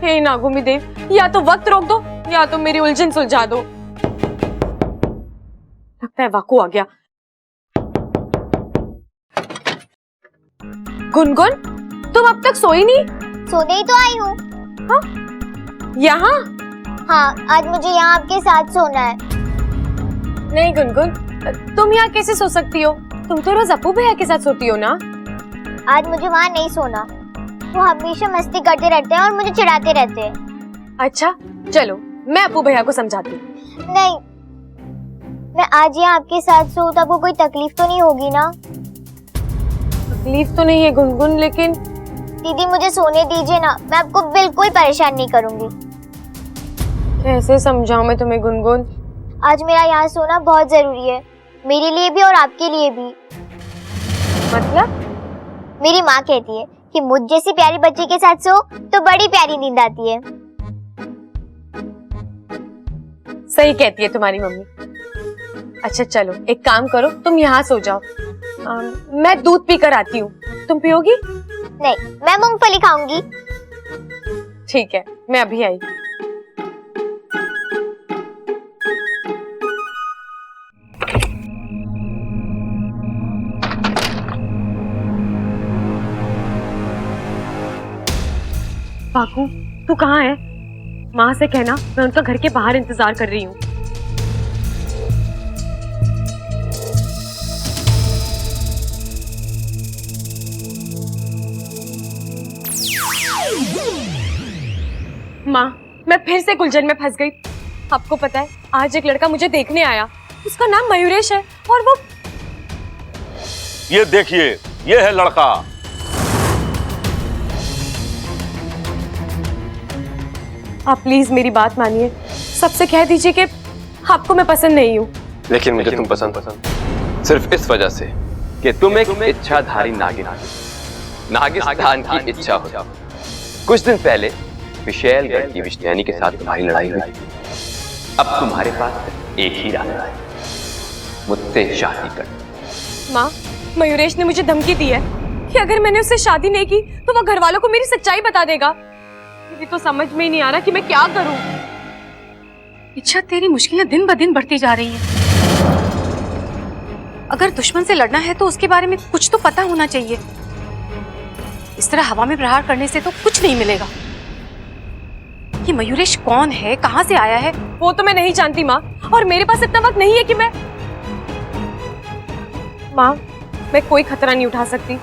हे नागुमी देव, या तो वक्त रोक दो या तो मेरी उलझन सुलझा दो। लगता है वाकू आ गया। गुनगुन, तुम अब तक सोई नहीं?
सोने ही तो आई हूँ।
हाँ? यहाँ?
हाँ, आज मुझे यहाँ आपके साथ सोना है।
नहीं गुनगुन, तुम यहाँ कैसे सो सकती हो? तुम तो रोज अपू भैया के साथ सोती हो ना।
आज मुझे वहाँ नहीं सोना। वो हमेशा मस्ती करते रहते हैं और मुझे चिढ़ाते रहते हैं।
अच्छा चलो, मैं अपू भैया को समझाती हूँ।
नहीं, मैं आज यहाँ आपके साथ सोऊं तो आपको कोई तकलीफ तो नहीं होगी ना?
तकलीफ तो नहीं है गुनगुन, लेकिन
दीदी मुझे सोने दीजिए ना, मैं आपको बिल्कुल परेशान नहीं करूंगी।
कैसे समझाऊं मैं तुम्हें गुनगुन?
आज मेरा यहाँ सोना बहुत जरूरी है, मेरे लिए भी और आपके लिए भी।
मतलब?
मेरी माँ कहती है कि मुझ जैसी प्यारी बच्ची के साथ सो तो बड़ी प्यारी नींद आती है।
सही कहती है तुम्हारी मम्मी। अच्छा चलो, एक काम करो, तुम यहाँ सो जाओ। मैं दूध पी कर आती हूँ, तुम पियोगी?
नहीं, मैं मूंगफली खाऊंगी।
ठीक है, मैं अभी आई। बाकू, तू कहाँ है? माँ से कहना मैं उनका घर के बाहर इंतजार कर रही हूँ। माँ, मैं फिर से गुलजन में फंस गई। आपको पता है, आज एक लड़का मुझे देखने आया। उसका नाम मयूरेश है और वो...
ये देखिए, ये है लड़का।
आप प्लीज मेरी बात मानिए, सबसे कह दीजिए कि आपको मैं पसंद नहीं हूँ।
लेकिन मुझे तुम पसंद सिर्फ इस वजह से कि तुम एक इच्छाधारी नागिन नागिस्तान की इच्छा हो। कुछ दिन पहले विशैलगढ़ की विष्णुयानी के साथ तुम्हारी लड़ाई हुई। अब तुम्हारे पास एक ही रास्ता है, मुझसे शादी कर।
माँ, मयूरेश ने मुझे धमकी दी है कि अगर मैंने उससे शादी नहीं की तो वो घर वालों को मेरी सच्चाई बता देगा। मुझे तो समझ में ही नहीं आ रहा कि मैं क्या करूं।
इच्छा, तेरी मुश्किलें दिन ब दिन बढ़ती जा रही हैं। अगर दुश्मन से लड़ना है तो उसके बारे में कुछ तो पता होना चाहिए। इस तरह हवा में प्रहार करने से तो कुछ नहीं मिलेगा। ये मयूरेश कौन है, कहाँ से आया है?
वो तो मैं नहीं जानती माँ, और मेरे पास इतना वक्त नहीं है कि मैं... माँ, मैं कोई खतरा नहीं उठा सकती।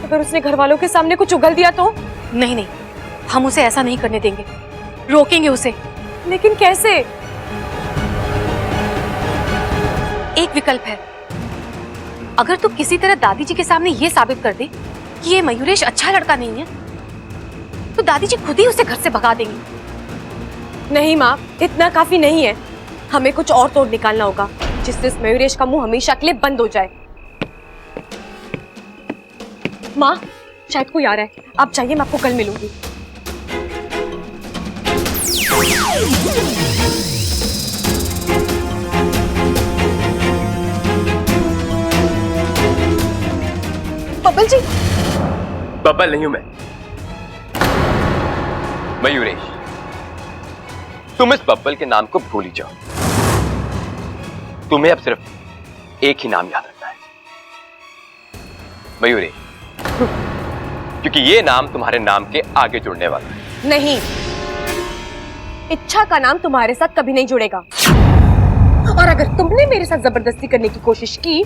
अगर उसने घर वालों के सामने कुछ उगल दिया तो...
नहीं नहीं, हम उसे ऐसा नहीं करने देंगे, रोकेंगे उसे।
लेकिन कैसे?
एक विकल्प है। अगर तू किसी तरह दादी जी के सामने ये साबित कर दे कि ये मयूरेश अच्छा लड़का नहीं है, तो दादी जी खुद ही उसे घर से भगा देंगी।
नहीं माँ, इतना काफी नहीं है। हमें कुछ और तोड़ निकालना होगा, जिससे इस मयूरेश का मुंह हमेशा के लिए बंद हो जाए। माँ, शायद कोई आ रहा है। आप जाइए, मैं आपको कल मिलूंगी। बब्बल जी।
बब्बल नहीं हूं मैं, मयूरेश। तुम इस बब्बल के नाम को भूल ही जाओ। तुम्हें अब सिर्फ एक ही नाम याद रखना है, मयूरेश, क्योंकि ये नाम तुम्हारे नाम के आगे जुड़ने वाला है।
नहीं, इच्छा का नाम तुम्हारे साथ कभी नहीं जुड़ेगा। और अगर तुमने मेरे साथ जबरदस्ती करने की कोशिश की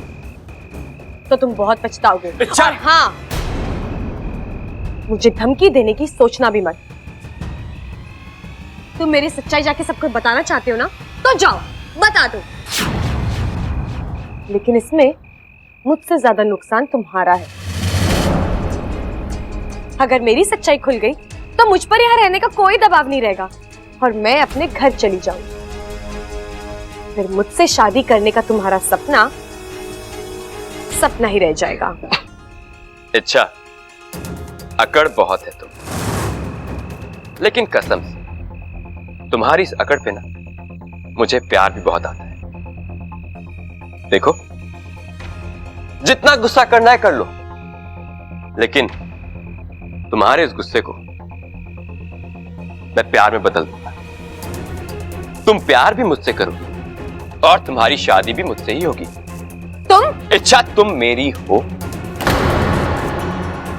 तो तुम बहुत पछताओगे। और हाँ, मुझे धमकी देने की सोचना भी मत। तुम मेरी सच्चाई जाके सबको बताना चाहते हो ना, तो जाओ बता दो। लेकिन इसमें मुझसे ज्यादा नुकसान तुम्हारा है। अगर मेरी सच्चाई खुल गई तो मुझ पर यहाँ रहने का कोई दबाव नहीं रहेगा और मैं अपने घर चली जाऊंगी। फिर मुझसे शादी करने का तुम्हारा सपना सपना ही रह जाएगा।
इच्छा, अकड़ बहुत है तुम, लेकिन कसम से तुम्हारी इस अकड़ पे ना मुझे प्यार भी बहुत आता है। देखो, जितना गुस्सा करना है कर लो, लेकिन तुम्हारे इस गुस्से को मैं प्यार में बदल दूंगा। तुम प्यार भी मुझसे करो और तुम्हारी शादी भी मुझसे ही होगी।
तुम
इच्छा, तुम मेरी हो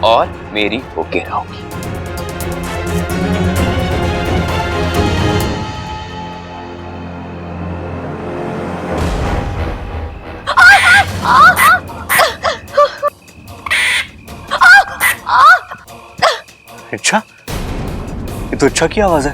और मेरी होके रहोगी।
इच्छा, ये तो इच्छा की आवाज है।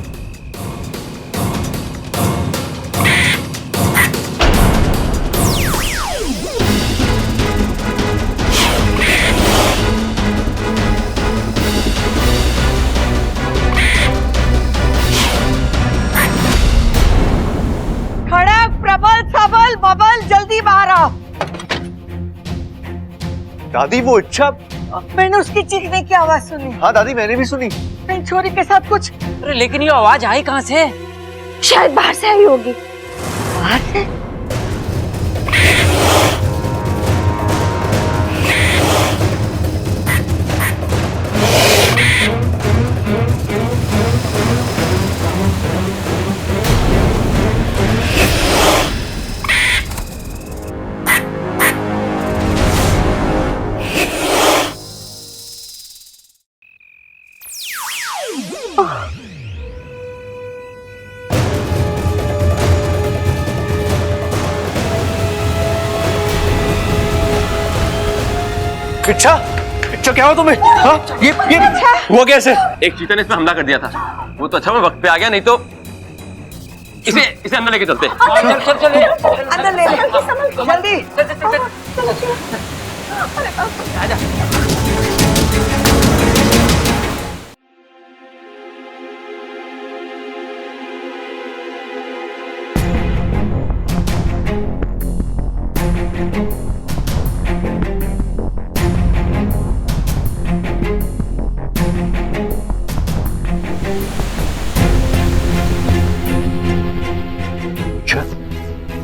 खड़क, प्रबल, सबल, बबल, जल्दी बाहर आओ।
दादी, वो इच्छा।
मैंने उसकी चीखने की आवाज सुनी।
हाँ दादी, मैंने भी सुनी।
कहीं छोरी के साथ कुछ?
अरे लेकिन ये आवाज आई कहाँ से?
शायद बाहर से आई होगी।
बाहर से?
इच्छा, इच्छा क्या हुआ तुम्हें? हाँ? ये हुआ कैसे?
एक चीता ने इस पे हमला कर दिया था। वो तो अच्छा मैं वक्त पे आ गया, नहीं तो इसे अंदर लेके चलते।
चल
अंदर ले ले, जल्दी।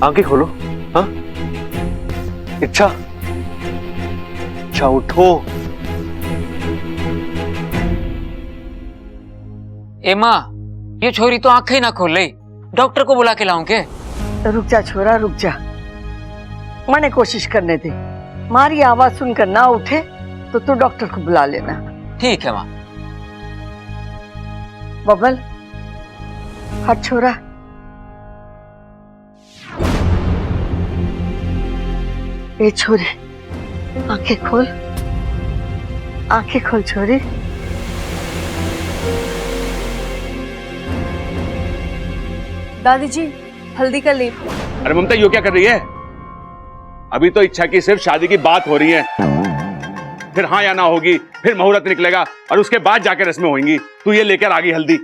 आंखें खोलो। हाँ, इच्छा, इच्छा उठो।
ए माँ, ये छोरी तो आंखें ना खोल रही। डॉक्टर को बुला के लाऊं के?
रुक जा छोरा, रुक जा। मने कोशिश करने दे। मारी आवाज सुनकर ना उठे तो तू डॉक्टर को बुला लेना।
ठीक है माँ।
बबल, हट छोरा। ए छोरे, आंखें खोल, आंखें खोल छोरी।
दादी जी, हल्दी का लेप।
अरे ममता, यो क्या कर रही है? अभी तो इच्छा की सिर्फ शादी की बात हो रही है, फिर हाँ या ना होगी, फिर मुहूर्त निकलेगा और उसके बाद जाकर रस्में होंगी। तू ये लेकर आ गई हल्दी।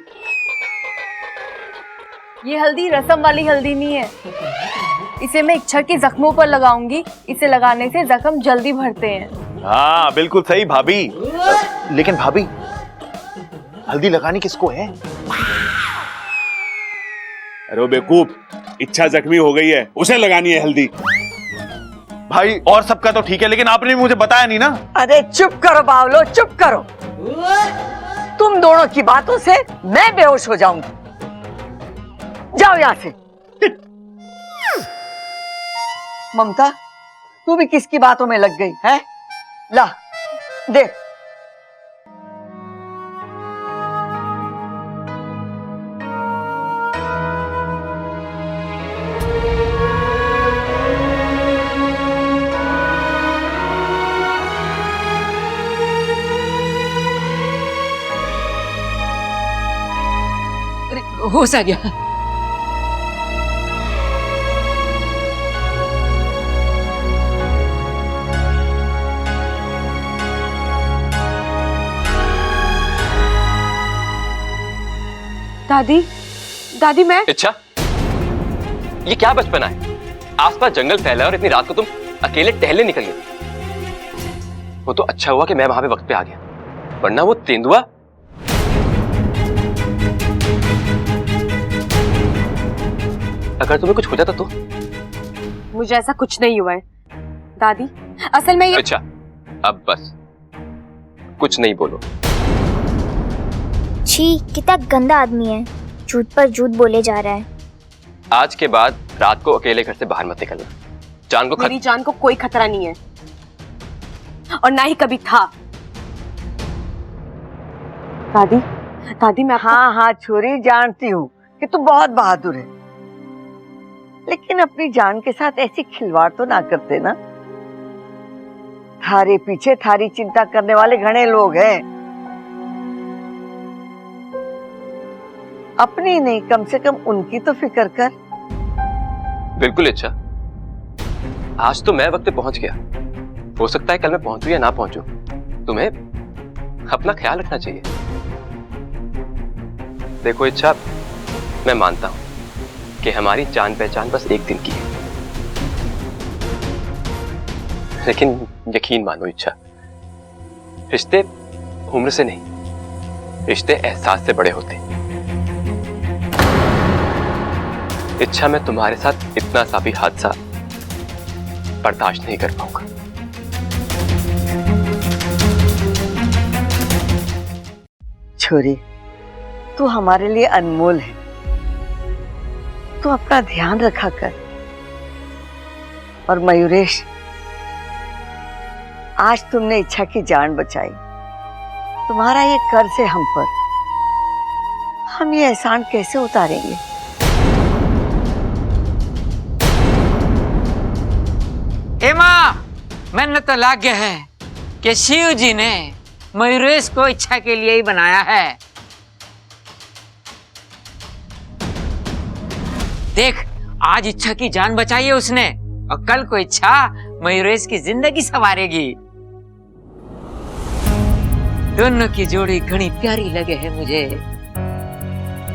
ये हल्दी रसम वाली हल्दी नहीं है। इसे मैं इच्छा के जख्मों पर लगाऊंगी। इसे लगाने से जख्म जल्दी भरते हैं।
हाँ बिल्कुल सही भाभी। लेकिन भाभी, हल्दी लगानी किसको है?
अरे बेवकूफ, इच्छा जख्मी हो गई है, उसे लगानी है हल्दी।
भाई और सबका तो ठीक है, लेकिन आपने भी मुझे बताया नहीं ना।
अरे चुप करो बावलो, चुप करो। तुम दोनों की बातों से मैं बेहोश हो जाऊंगी। जाओ यहां से। ममता, तू भी किसकी बातों में लग गई है? ला दे।
होश आ गया।
दादी, दादी मैं
इच्छा, ये क्या बचपना है? आसपास जंगल फैला है और इतनी रात को तुम अकेले टहलने निकल गए। वो तो अच्छा हुआ कि मैं वहां पे वक्त पे आ गया, वरना वो तेंदुआ। अगर तुम्हें कुछ हो जाता तो?
मुझे ऐसा कुछ नहीं हुआ है दादी, असल में ये।
अच्छा, अब बस कुछ नहीं बोलो।
छी, कितना गंदा आदमी है, झूठ पर झूठ बोले जा रहा है।
आज के बाद रात को अकेले घर से बाहर मत निकलना। जान को
मेरी जान को कोई खतरा नहीं है और ना ही कभी था। दादी, दादी मैं
हाँ हाँ छोरी, जानती हूँ कि तू बहुत बहादुर है, लेकिन अपनी जान के साथ ऐसी खिलवाड़ तो ना करते ना। थारे पीछे थारी चिंता करने वाले घने लोग हैं, अपनी नहीं कम से कम उनकी तो फिक्र कर।
बिल्कुल इच्छा, आज तो मैं वक्त पे पहुंच गया, हो सकता है कल मैं पहुंचूं या ना पहुंचूं। तुम्हें अपना ख्याल रखना चाहिए। देखो इच्छा, मैं मानता हूं कि हमारी जान पहचान बस एक दिन की है, लेकिन यकीन मानो इच्छा, रिश्ते उम्र से नहीं, रिश्ते एहसास से बड़े होते हैं। इच्छा, मैं तुम्हारे साथ इतना सा भी हादसा बर्दाश्त नहीं कर पाऊंगा।
छोरी, तू हमारे लिए अनमोल है, तू अपना ध्यान रखा कर। और मयूरेश, आज तुमने इच्छा की जान बचाई, तुम्हारा ये कर्ज है हम पर, हम ये एहसान कैसे उतारेंगे?
मां, मैंने तो लाग गया है कि शिव जी ने मयूरेश को इच्छा के लिए ही बनाया है। देख, आज इच्छा की जान बचाई है उसने, और कल को इच्छा मयूरेश की जिंदगी संवारेगी। दोनों की जोड़ी घनी प्यारी लगे है मुझे।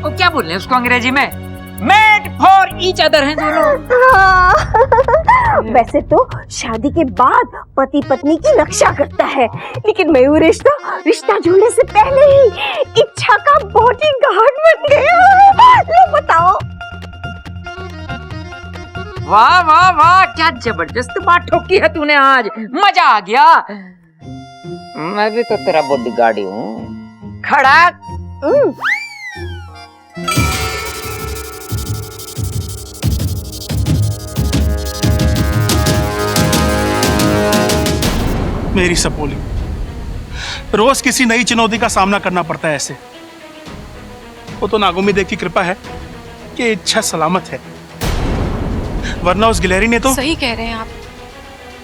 वो क्या बोल रहे हैं उसको अंग्रेजी में? मेड फॉर ईच अदर हैं दोनों।
वैसे तो शादी के बाद पति पत्नी की रक्षा करता है, लेकिन मयूरेश तो रिश्ता जुड़ने से पहले ही इच्छा का बॉडीगार्ड बन गया। लो बताओ।
वाह वाह वाह, क्या जबरदस्त बात ठोकी है तूने आज, मजा आ गया। मैं भी तो तेरा बॉडीगार्ड ही हूँ।
खड़ा।
मेरी सपोली, रोज किसी नई चुनौती का सामना करना पड़ता है ऐसे। वो तो नागोमी देव की कृपा है कि इच्छा सलामत है, वरना उस गिलहरी ने तो।
सही कह रहे हैं आप,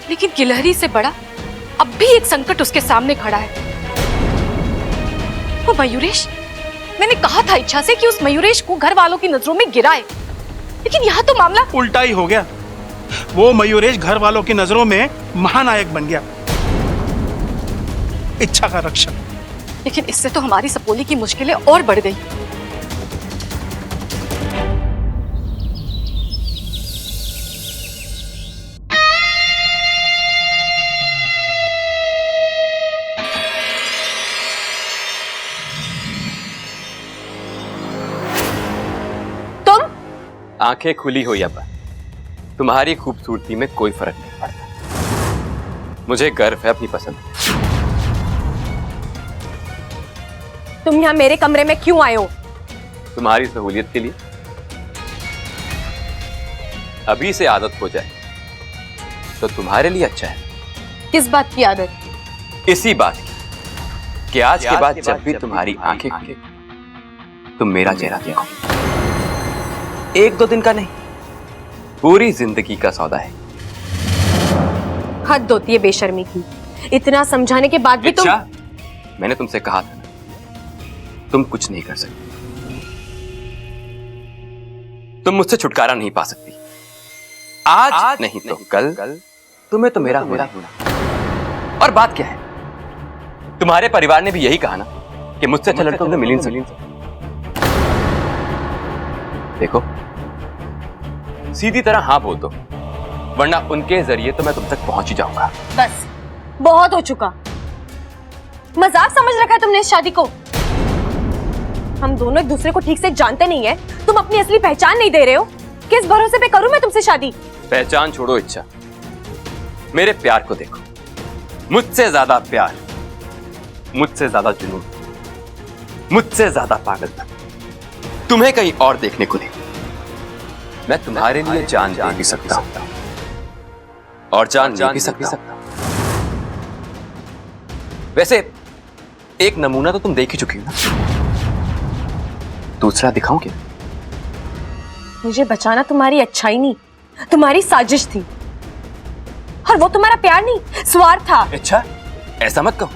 लेकिन गिलहरी से बड़ा अब भी एक संकट उसके सामने खड़ा है, वो मयूरेश। मैंने कहा था इच्छा से कि उस मयूरेश को घर वालों की नजरों में गिराए, लेकिन यहाँ तो मामला
उल्टा ही हो गया। वो मयूरेश घर वालों की नजरों में महानायक बन गया, इच्छा का रक्षक।
लेकिन इससे तो हमारी सपोली की मुश्किलें और बढ़ गई। तुम
आंखें खुली हो या बंद, तुम्हारी खूबसूरती में कोई फर्क नहीं पड़ता। मुझे गर्व है अपनी पसंद।
तुम यहाँ मेरे कमरे में क्यों आए हो?
तुम्हारी सहूलियत के लिए। अभी से आदत हो जाए तो तुम्हारे लिए अच्छा है।
किस बात की आदत?
इसी बात की कि आज के बाद जब भी तुम्हारी आंखें खुले तुम मेरा चेहरा देखो। एक दो दिन का नहीं, पूरी जिंदगी का सौदा है।
हद होती है बेशर्मी की, इतना समझाने के बाद भी तुम।
मैंने तुमसे कहा था ना, तुम कुछ नहीं कर सकती, तुम मुझसे छुटकारा नहीं पा सकती। आज नहीं तो कल तुम्हें तो मेरा होना। और बात क्या है, तुम्हारे परिवार ने भी यही कहा ना कि मुझसे अच्छा लड़का तुम्हें मिल नहीं सकता। देखो, सीधी तरह हाँ बोल दो, वरना उनके जरिए तो मैं तुम तक पहुंच ही जाऊंगा।
बस बहुत हो चुका। मजाक समझ रखा है तुमने इस शादी को। हम दोनों एक दूसरे को ठीक से जानते नहीं है, तुम अपनी असली पहचान नहीं दे रहे हो। किस भरोसे पे करूं मैं तुमसे शादी?
पहचान छोड़ो इच्छा, मेरे प्यार को देखो। मुझसे ज्यादा प्यार, मुझसे ज्यादा जुनून, मुझसे ज्यादा पागलपन तुम्हें कहीं और देखने को नहीं। मैं तुम्हारे लिए जान दे भी सकता हूं और जान ले भी सकता हूं। वैसे एक नमूना तो तुम देख ही चुकी हो ना, दूसरा दिखाऊं क्या?
मुझे बचाना तुम्हारी अच्छाई नहीं, तुम्हारी साजिश थी। और वो तुम्हारा प्यार नहीं, स्वार्थ था।
अच्छा, ऐसा मत कहो।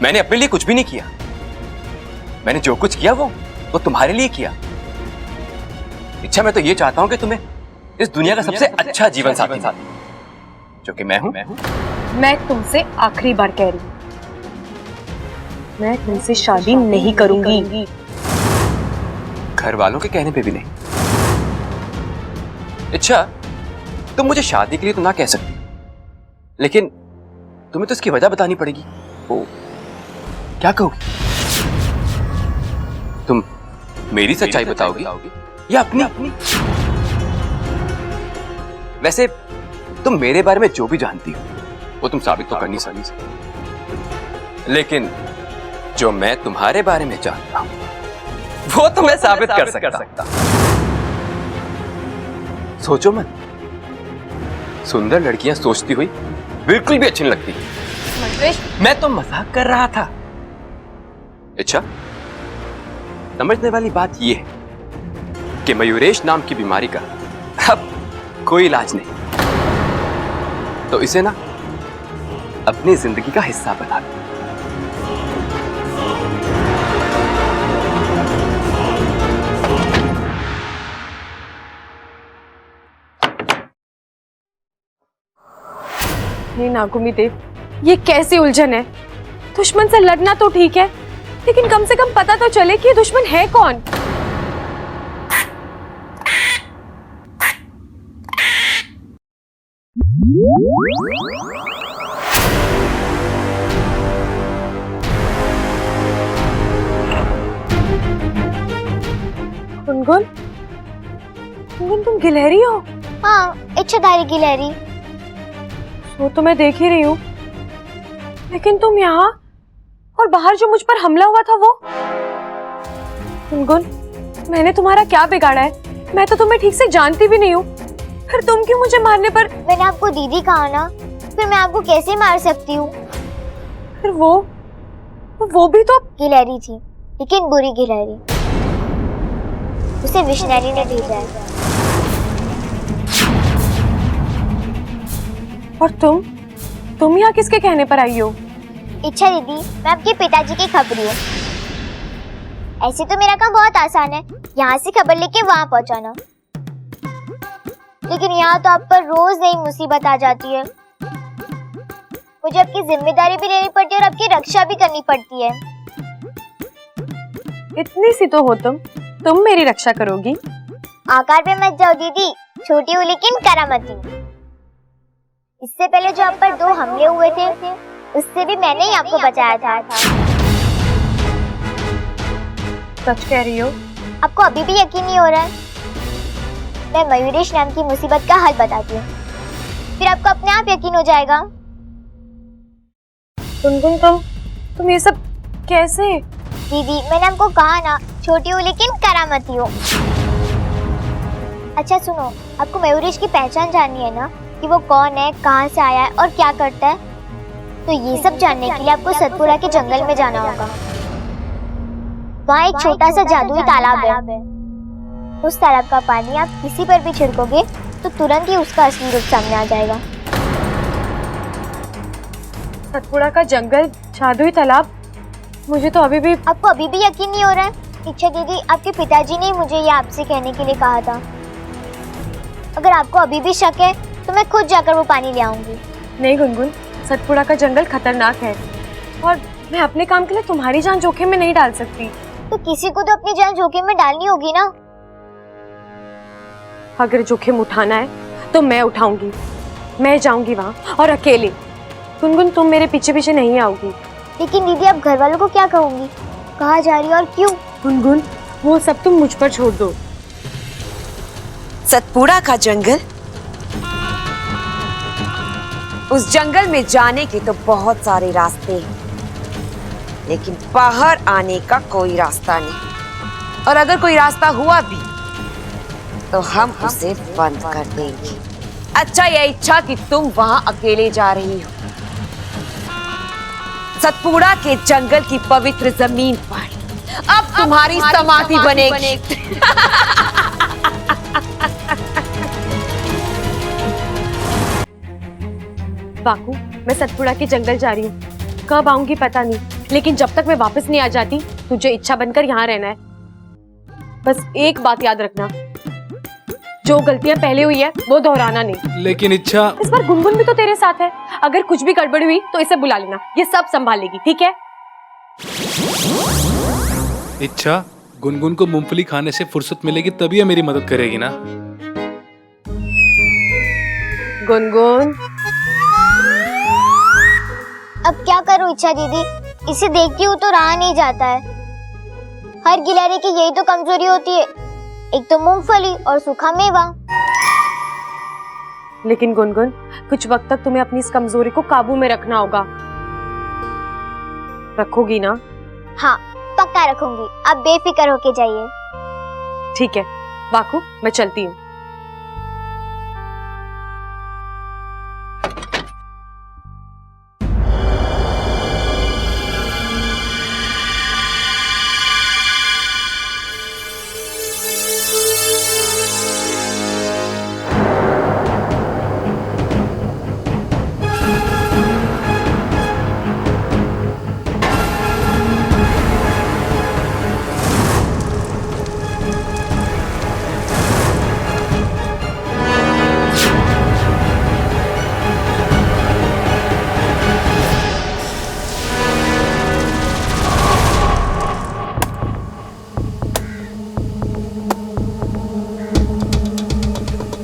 मैंने अपने लिए कुछ भी नहीं किया। मैंने जो कुछ किया वो तुम्हारे लिए किया। इच्छा, मैं तो ये चाहता हूं कि तुम्हें इस दुनिया का सबसे अच्छा जीवन साथी मिले, जो कि मैं हूं।
मैं तुमसे आखिरी बार कह रही हूं, मैं तुमसे शादी नहीं करूंगी।
घर वालों के कहने पे भी नहीं। इच्छा, तुम मुझे शादी के लिए तो ना कह सकती, लेकिन तुम्हें तो इसकी वजह बतानी पड़ेगी। ओ, क्या कहोगी? तुम मेरी सच्चाई बताओगी या अपनी? वैसे तुम मेरे बारे में जो भी जानती हो वो तुम साबित तो कर नहीं सकती, लेकिन जो मैं तुम्हारे बारे में जानता हूं वो तो मैं साबित कर सकता। सोचो मत, सुंदर लड़कियां सोचती हुई बिल्कुल भी अच्छी नहीं लगती। मैं तो मजाक कर रहा था। अच्छा, समझने वाली बात यह है कि मयूरेश नाम की बीमारी का अब कोई इलाज नहीं, तो इसे ना अपनी जिंदगी का हिस्सा बना लो।
नागुमी देव, ये कैसी उलझन है? दुश्मन से लड़ना तो ठीक है, लेकिन कम से कम पता तो चले कि ये दुश्मन है कौन। गुनगुन, गुनगुन तुम गिलहरी हो?
हाँ, इच्छाधारी गिलहरी।
वो तो मैं देख ही रही हूँ, लेकिन तुम यहाँ और बाहर जो मुझ पर हमला हुआ था वो? गुनगुन, मैंने तुम्हारा क्या बिगाड़ा है? मैं तो तुम्हें ठीक से जानती भी नहीं हूँ, फिर तुम क्यों मुझे मारने पर?
मैंने आपको दीदी कहा ना, फिर मैं आपको कैसे मार सकती हूँ?
फिर वो भी तो
गिलहरी थी, लेकिन बुरी गिलहरी। उसे विष्णु ने भेजा है।
और तुम यहाँ किसके कहने पर आई हो?
इच्छा दीदी, मैं आपके पिताजी की खबरी हूँ। ऐसे तो मेरा काम बहुत आसान है, यहाँ से खबर लेके वहाँ पहुँचाना, लेकिन यहाँ तो आप पर रोज नई मुसीबत आ जाती है। मुझे आपकी जिम्मेदारी भी लेनी पड़ती है और आपकी रक्षा भी करनी पड़ती है।
इतनी सी तो हो तुम मेरी रक्षा करोगी?
आकार पे मत जाओ दीदी, छोटी हूँ लेकिन करामती हूँ। इससे पहले जो आप पर 2 हमले हुए थे, उससे भी मैंने ही आपको बचाया था।
सच कह रही हो?
आपको अभी भी यकीन नहीं हो रहा है? मैं मयूरेश नाम की मुसीबत का हल बताती हूँ, फिर आपको अपने आप यकीन हो जाएगा।
गुनगुन, तुम ये सब कैसे?
दीदी, मैंने आपको कहा ना, छोटी हूँ लेकिन करामती हूँ। अच्छा सुनो, आपको मयूरेश की पहचान जाननी है ना, कि वो कौन है, कहाँ से आया है और क्या करता है? तो ये सब जानने के लिए आपको सतपुरा के जंगल में जाना होगा। वहाँ एक छोटा सा जादुई तालाब है। उस तालाब का पानी आप किसी पर भी छिड़कोगे तो तुरंत ही उसका असली रूप सामने आ जाएगा।
सतपुड़ा का जंगल, जादुई तालाब, मुझे तो अभी भी
यकीन नहीं हो रहा है? इच्छा दीदी, आपके पिताजी ने मुझे ये आपसे कहने के लिए कहा था। अगर आपको अभी भी शक है तो मैं खुद जाकर वो पानी ले आऊंगी।
नहीं गुनगुन, सतपुड़ा का जंगल खतरनाक है और मैं अपने काम के लिए तुम्हारी जान जोखिम में नहीं डाल सकती।
तो किसी को तो अपनी जान जोखिम में डालनी होगी ना।
अगर जोखिम उठाना है तो मैं उठाऊंगी। मैं जाऊंगी वहां और अकेले। गुनगुन तुम मेरे पीछे पीछे नहीं आओगी।
लेकिन दीदी अब घर वालों को क्या कहूंगी, कहाँ जा रही है और क्यों?
गुनगुन वो सब तुम मुझ पर छोड़ दो।
सतपुड़ा का जंगल, उस जंगल में जाने के तो बहुत सारे रास्ते हैं, लेकिन बाहर आने का कोई रास्ता नहीं। और अगर कोई रास्ता हुआ भी तो हम उसे बंद कर देंगे। अच्छा, यह इच्छा कि तुम वहां अकेले जा रही हो सतपुड़ा के जंगल की पवित्र जमीन पर, अब तुम्हारी समाधि बनेगी।
बाकू, मैं सतपुड़ा के जंगल जा रही हूँ। कब आऊंगी पता नहीं, लेकिन जब तक मैं वापस नहीं आ जाती तुझे इच्छा बनकर यहाँ रहना है। बस एक बात याद रखना, जो गलतियां पहले हुई है वो दोहराना नहीं।
लेकिन इच्छा,
इस बार गुनगुन भी तो तेरे साथ है। अगर कुछ भी गड़बड़ हुई तो इसे बुला लेना, ये सब संभालेगी, ठीक है?
इच्छा गुनगुन को मूंगफली खाने से फुर्सत मिलेगी तभी ये मेरी मदद करेगी ना।
गुनगुन
अब क्या करूं इच्छा दीदी, इसे देखती हूँ तो रहा नहीं जाता है। हर गिलहरी की यही तो कमजोरी होती है, एक तो मूंगफली और सूखा मेवा।
लेकिन गुनगुन कुछ वक्त तक तुम्हें अपनी इस कमजोरी को काबू में रखना होगा। रखोगी ना?
हाँ पक्का रखूंगी, आप बेफिक्र होके जाइए।
ठीक है वाकू, मैं चलती हूँ।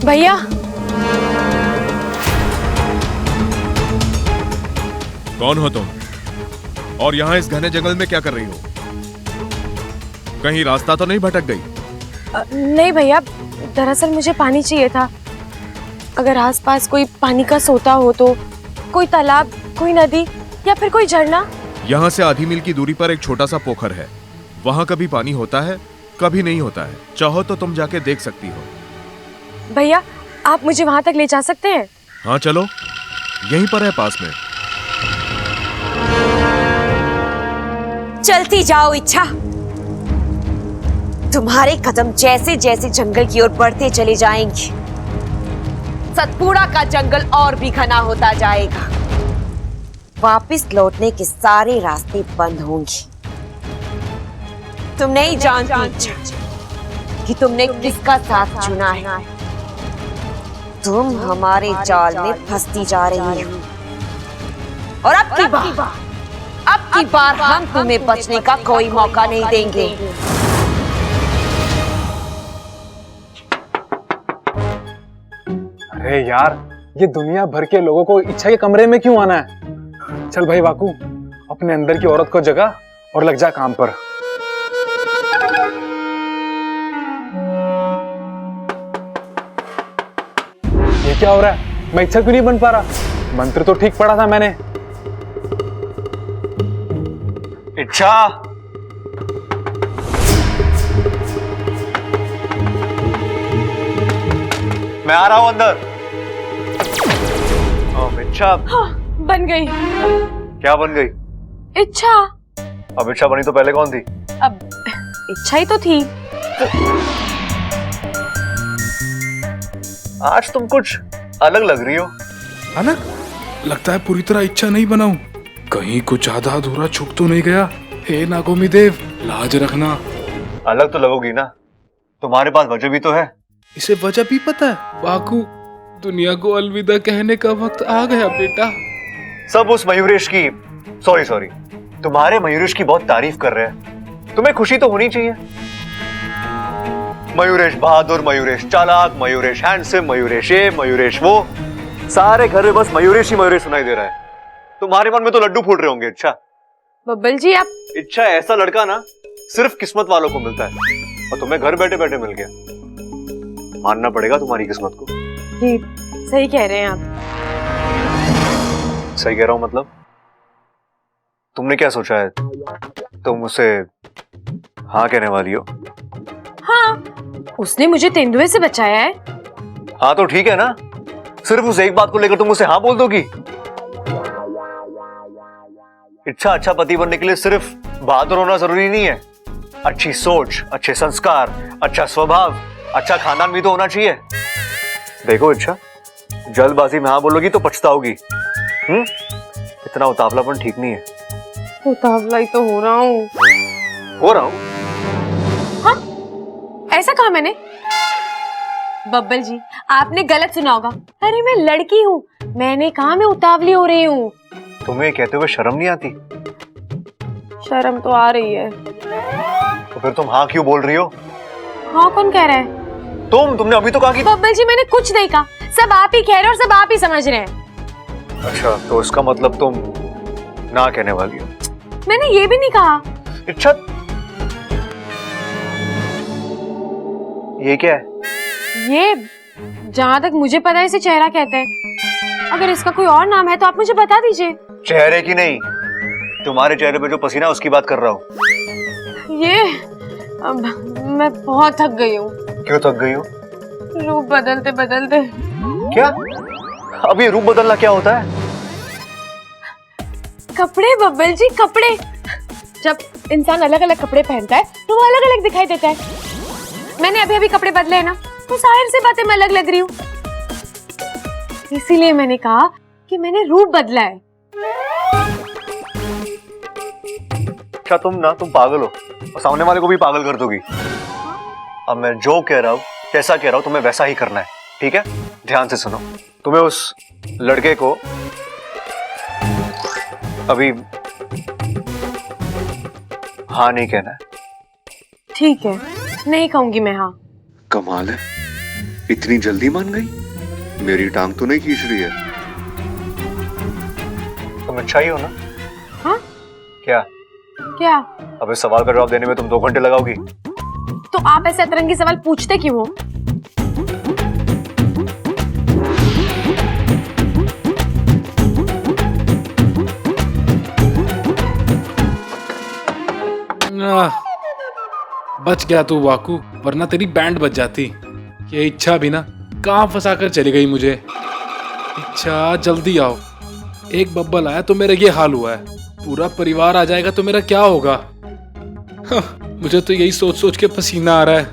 भैया,
कौन हो तुम और यहाँ इस घने जंगल में क्या कर रही हो? कहीं रास्ता तो नहीं भटक गई?
नहीं भैया, दरअसल मुझे पानी चाहिए था। अगर आसपास कोई पानी का सोता हो तो, कोई तालाब, कोई नदी या फिर कोई झरना।
यहाँ से आधी मील की दूरी पर एक छोटा सा पोखर है, वहाँ कभी पानी होता है कभी नहीं होता है। चाहो तो तुम जाके देख सकती हो।
भैया आप मुझे वहां तक ले जा सकते हैं?
हाँ चलो, यहीं पर है पास में।
चलती जाओ इच्छा, तुम्हारे कदम जैसे जैसे जंगल की ओर बढ़ते चले जाएंगे, सतपुड़ा का जंगल और भी घना होता जाएगा। वापस लौटने के सारे रास्ते बंद होंगे। तुम नहीं जानती इच्छा कि तुमने किसका साथ चुना है। तुम हमारे जाल में फंसती जा रही हो और अब की बार हम तुम्हें बचने का कोई मौका नहीं देंगे।
अरे यार, ये दुनिया भर के लोगों को इच्छा के कमरे में क्यों आना है? चल भाई वाकू, अपने अंदर की औरत को जगा और लग जा काम पर। ये क्या हो रहा है? मैं इच्छा क्यों नहीं बन पा रहा? मंत्र तो ठीक पढ़ा था मैंने।
इच्छा, मैं आ रहा हूं अंदर। इच्छा,
हाँ, बन गई।
क्या बन गई?
इच्छा।
अब इच्छा बनी तो पहले कौन थी?
अब इच्छा ही तो थी।
आज तुम कुछ अलग लग रही हो।
अलग? लगता है पूरी तरह इच्छा नहीं बनाऊं, कहीं कुछ आधा अधूरा छुप तो नहीं गया। हे नागोमी देव, लाज रखना।
अलग तो लगोगी ना, तुम्हारे पास वजह भी तो है।
इसे वजह भी पता है? बाकू, दुनिया को अलविदा कहने का वक्त आ गया बेटा।
सब उस मयूरेश की, सॉरी, तुम्हारे मयूरेश की बहुत तारीफ कर रहे हैं। तुम्हें खुशी तो होनी चाहिए। मयूरेश बहादुर, मयूरेश चालाक, मयूरेश हैंडसम, मयूरेश ये, मयूरेश वो, सारे घर में बस मयूरेश ही मयूरेश सुनाई दे रहा है। तुम्हारे मन में तो लड्डू फूट रहे होंगे। इच्छा,
बब्बल जी आप
इच्छा ऐसा लड़का ना सिर्फ किस्मत वालों को मिलता है, और तुम्हें घर बैठे बैठे मिल गया। मानना पड़ेगा तुम्हारी किस्मत को।
जी सही कह रहे हैं आप।
सही कह रहा हूं मतलब? तुमने क्या सोचा है? तुम उसे हाँ कहने वाली हो?
हाँ, उसने मुझे तेंदुए से बचाया है।
हाँ तो ठीक है ना, सिर्फ उस एक बात को लेकर तुम उसे हाँ बोल दोगी? इच्छा, अच्छा पति बनने के लिए सिर्फ बहादुर होना जरूरी नहीं है। अच्छी सोच, अच्छे संस्कार, अच्छा स्वभाव, अच्छा खानदान भी तो होना चाहिए। देखो इच्छा, जल्दबाजी में हाँ बोलोगी तो पछताओगी। इतना उतावलापन ठीक नहीं है।
उतावला ही तो हो रहा हूँ।
हो रहा हूँ?
हाँ, ऐसा कहा मैंने? बब्बल जी आपने गलत सुना होगा। अरे मैं लड़की हूँ, मैंने कहा मैं उतावली हो रही हूँ।
तुम्हें कहते हुए शर्म नहीं आती?
शर्म तो आ रही है।
तो फिर तुम हाँ क्यों बोल रही हो?
हाँ कौन कह रहा है?
तुमने अभी तो कहा कि
बब्बल जी मैंने कुछ नहीं कहा, सब आप ही कह रहे हो और सब आप ही समझ रहे हैं।
अच्छा तो इसका मतलब तुम ना कहने वाली हो?
मैंने ये भी नहीं कहा।
इच्छा, ये क्या है?
ये जहाँ तक मुझे पता है इसे चेहरा कहते हैं। अगर इसका कोई और नाम है तो आप मुझे बता दीजिए।
चेहरे की नहीं, तुम्हारे चेहरे पे जो पसीना उसकी बात कर रहा हूँ।
ये अब मैं बहुत थक गई हूँ।
क्यों थक गई हो?
रूप बदलते बदलते।
क्या? अब ये रूप बदलना क्या होता है?
कपड़े बब्बल जी, कपड़े। जब इंसान अलग अलग कपड़े पहनता है तो वो अलग अलग दिखाई देता है। मैंने अभी अभी कपड़े बदले हैं ना, तो जाहिर सी बात है मैं अलग लग रही हूँ। इसीलिए मैंने कहा कि मैंने रूप बदला है।
क्या तुम पागल हो और सामने वाले को भी पागल कर दोगी। अब मैं जो कह रहा हूँ, कैसा कह रहा हूँ, तुम्हें वैसा ही करना है, ठीक है? ध्यान से सुनो। तुम्हें उस लड़के को अभी हाँ नहीं कहना है।
ठीक है, नहीं कहूंगी मैं हाँ।
कमाल है, इतनी जल्दी मान गई। मेरी टांग तो नहीं खींच रही है।
तुम अच्छा ही हो ना?
हाँ?
क्या?
क्या?
अब इस सवाल का जवाब देने में तुम 2 घंटे लगाओगी।
तो आप ऐसे अतरंगी सवाल पूछते क्यों हो?
बच गया तू वाकू, वरना तेरी बैंड बच जाती। ये इच्छा भी ना कहाँ फंसा कर चली गई मुझे। इच्छा जल्दी आओ, एक बब्बल आया तो मेरा ये हाल हुआ है, पूरा परिवार आ जाएगा तो मेरा क्या होगा। हाँ, मुझे तो यही सोच सोच के पसीना आ रहा है।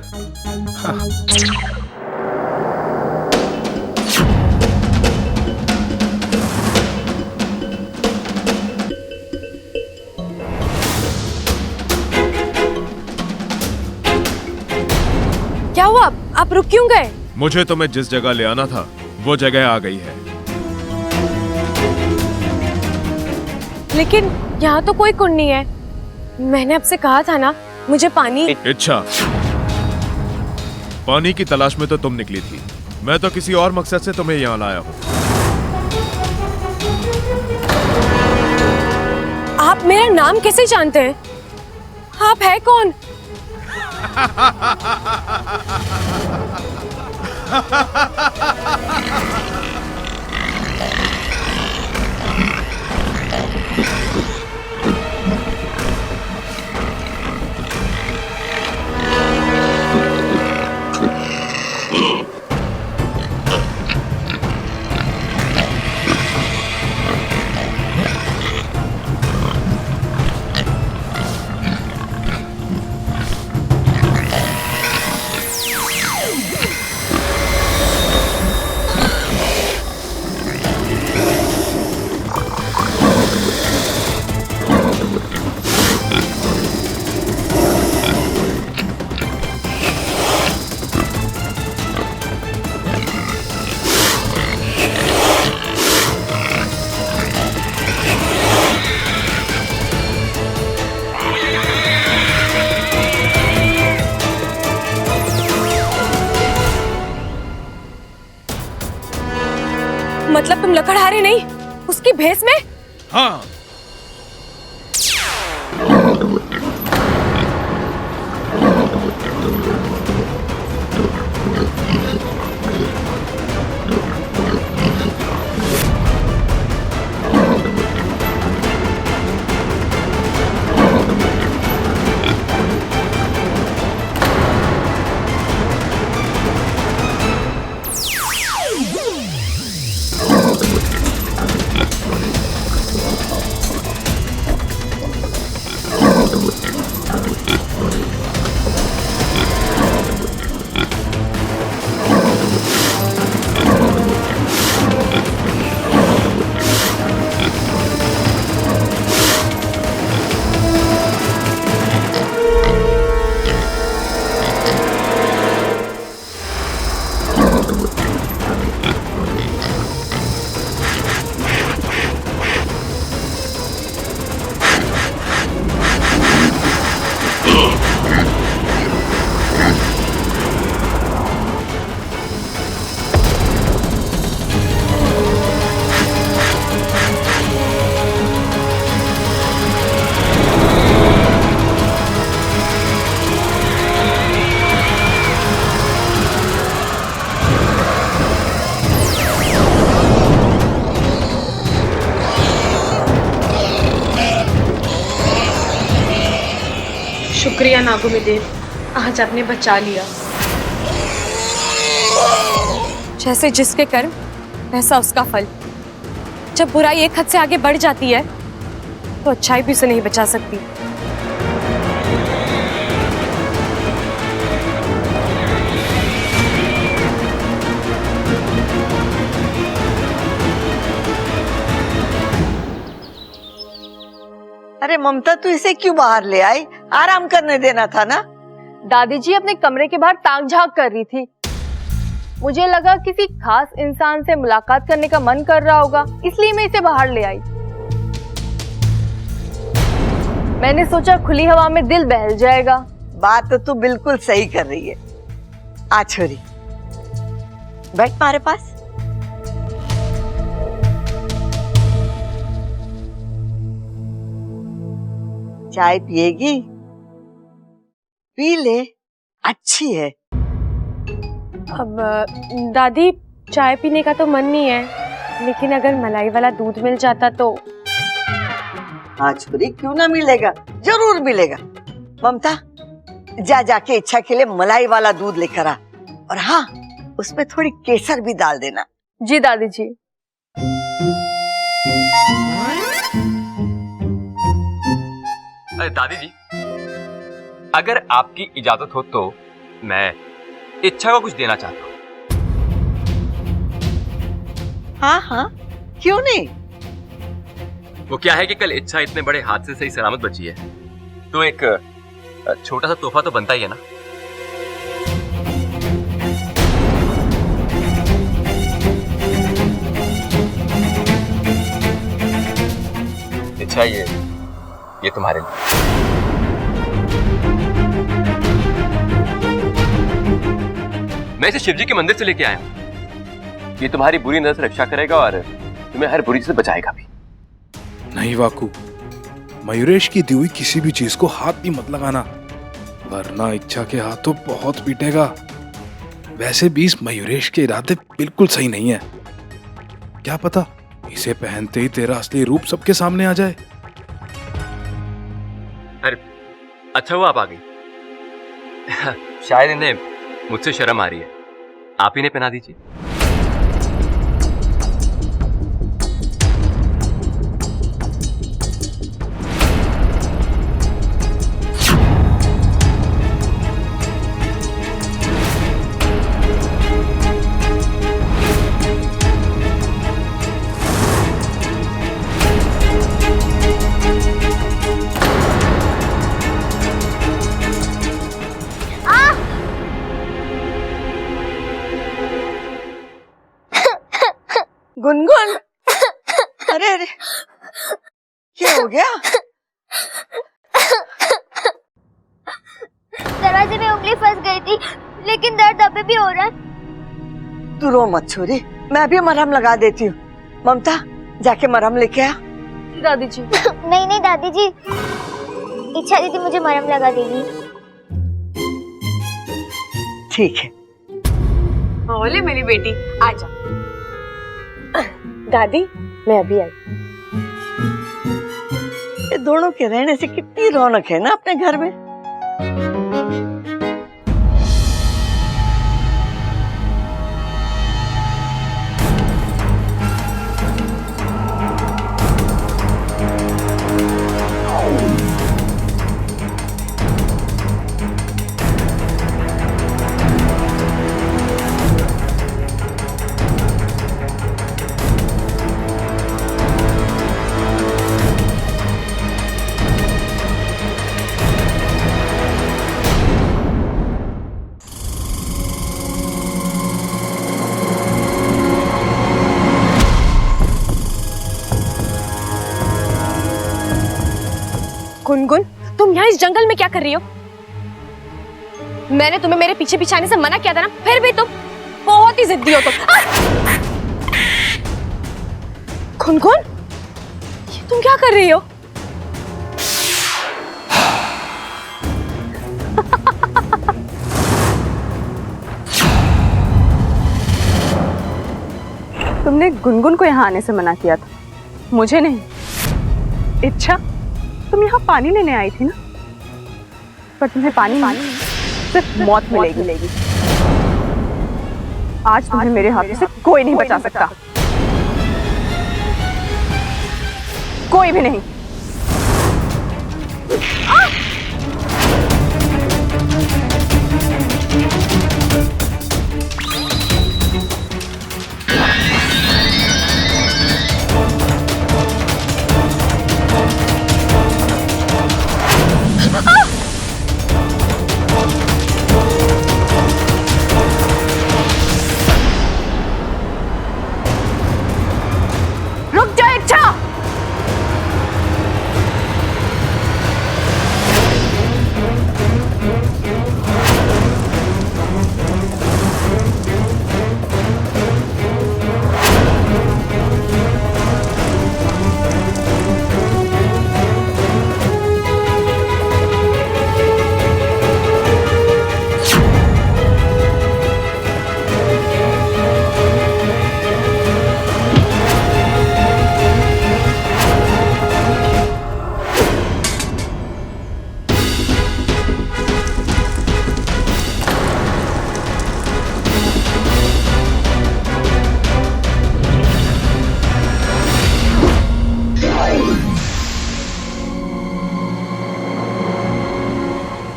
हाँ।
क्या हुआ? आप रुक क्यों गए?
मुझे तुम्हें जिस जगह ले आना था वो जगह आ गई है।
लेकिन यहाँ तो कोई कुंड नहीं है। मैंने आपसे कहा था ना, मुझे पानी।
इच्छा, पानी की तलाश में तो तुम निकली थी, मैं तो किसी और मकसद से तुम्हें यहाँ लाया हूँ।
आप मेरा नाम कैसे जानते हैं? आप है कौन? मतलब तुम लकड़हारे नहीं, उसकी भेस में?
हाँ।
शुक्रिया नागुमिदेव, आज आपने बचा लिया। जैसे जिसके कर्म वैसा उसका फल। जब बुराई एक हद से आगे बढ़ जाती है तो अच्छाई भी उसे नहीं बचा सकती।
अरे ममता, तू इसे क्यों बाहर ले आई? आराम करने देना था ना।
दादी जी अपने कमरे के बाहर ताक झांक कर रही थी। मुझे लगा किसी खास इंसान से मुलाकात करने का मन कर रहा होगा, इसलिए मैं इसे बाहर ले आई। मैंने सोचा खुली हवा में दिल बहल जाएगा।
बात तो तू बिल्कुल सही कर रही है। आ छोरी, बैठ हमारे पास। चाय पिएगी? पी ले, अच्छी है।
अब दादी, चाय पीने का तो मन नहीं है, लेकिन अगर मलाई वाला दूध मिल जाता तो।
हाँ छोरी, क्यों ना मिलेगा, जरूर मिलेगा। ममता, जाके इच्छा के लिए मलाई वाला दूध लेकर आ, और हाँ, उसमें थोड़ी केसर भी डाल देना।
जी दादी जी।
अरे दादी जी, अगर आपकी इजाजत हो तो मैं इच्छा को कुछ देना चाहता हूँ।
हाँ हाँ, क्यों नहीं।
वो क्या है कि कल इच्छा इतने बड़े हादसे से ही सलामत बची है, तो एक छोटा सा तोहफा तो बनता ही है ना। इच्छा, ये तुम्हारे लिए। मैं इसे शिवजी के मंदिर से लेके आया हूं। ये तुम्हारी बुरी नजर से रक्षा करेगा और तुम्हें हर बुरी से बचाएगा भी।
नहीं वाकू, मयूरेश की दी हुई किसी भी चीज को हाथ भी मत लगाना, वरना इच्छा के हाथ तो बहुत पीटेगा। वैसे भी इस मयूरेश के इरादे बिल्कुल सही नहीं है। क्या पता इसे पहनते ही तेरा असली रूप सबके सामने आ जाए।
अरे अच्छा हुआ आप आ गई। शायद इन्हें मुझसे शर्म आ रही है, आप ही ने पहना दीजिए।
गुनगुन, अरे अरे, क्या हो गया?
दरवाजे में उंगली फंस गई थी, लेकिन दर्द अभी भी हो रहा है।
तू रो मत छोरी, मैं भी मरहम लगा देती हूँ। ममता जाके मरहम लेके आ।
दादी जी।
नहीं नहीं दादी जी, इच्छा दीदी मुझे मरहम लगा देगी।
ठीक है।
बोले मेरी बेटी, आजा। दादी मैं अभी आई।
ये दोनों के रहने से कितनी रौनक है ना अपने घर में।
गुनगुन, तुम यहाँ इस जंगल में क्या कर रही हो? मैंने तुम्हें मेरे पीछे पीछे आने से मना किया था ना, फिर भी तुम बहुत ही जिद्दी हो तुम। गुनगुन, ये तुम क्या कर रही हो?
तुमने गुनगुन को यहाँ आने से मना किया था, मुझे नहीं। इच्छा, तुम यहाँ पानी लेने आई थी ना, पर तुम्हें पानी सिर्फ मौत मिलेगी। आज तुम्हें मेरे हाथों से कोई नहीं बचा सकता, कोई भी नहीं।
रुक जा इच्छा।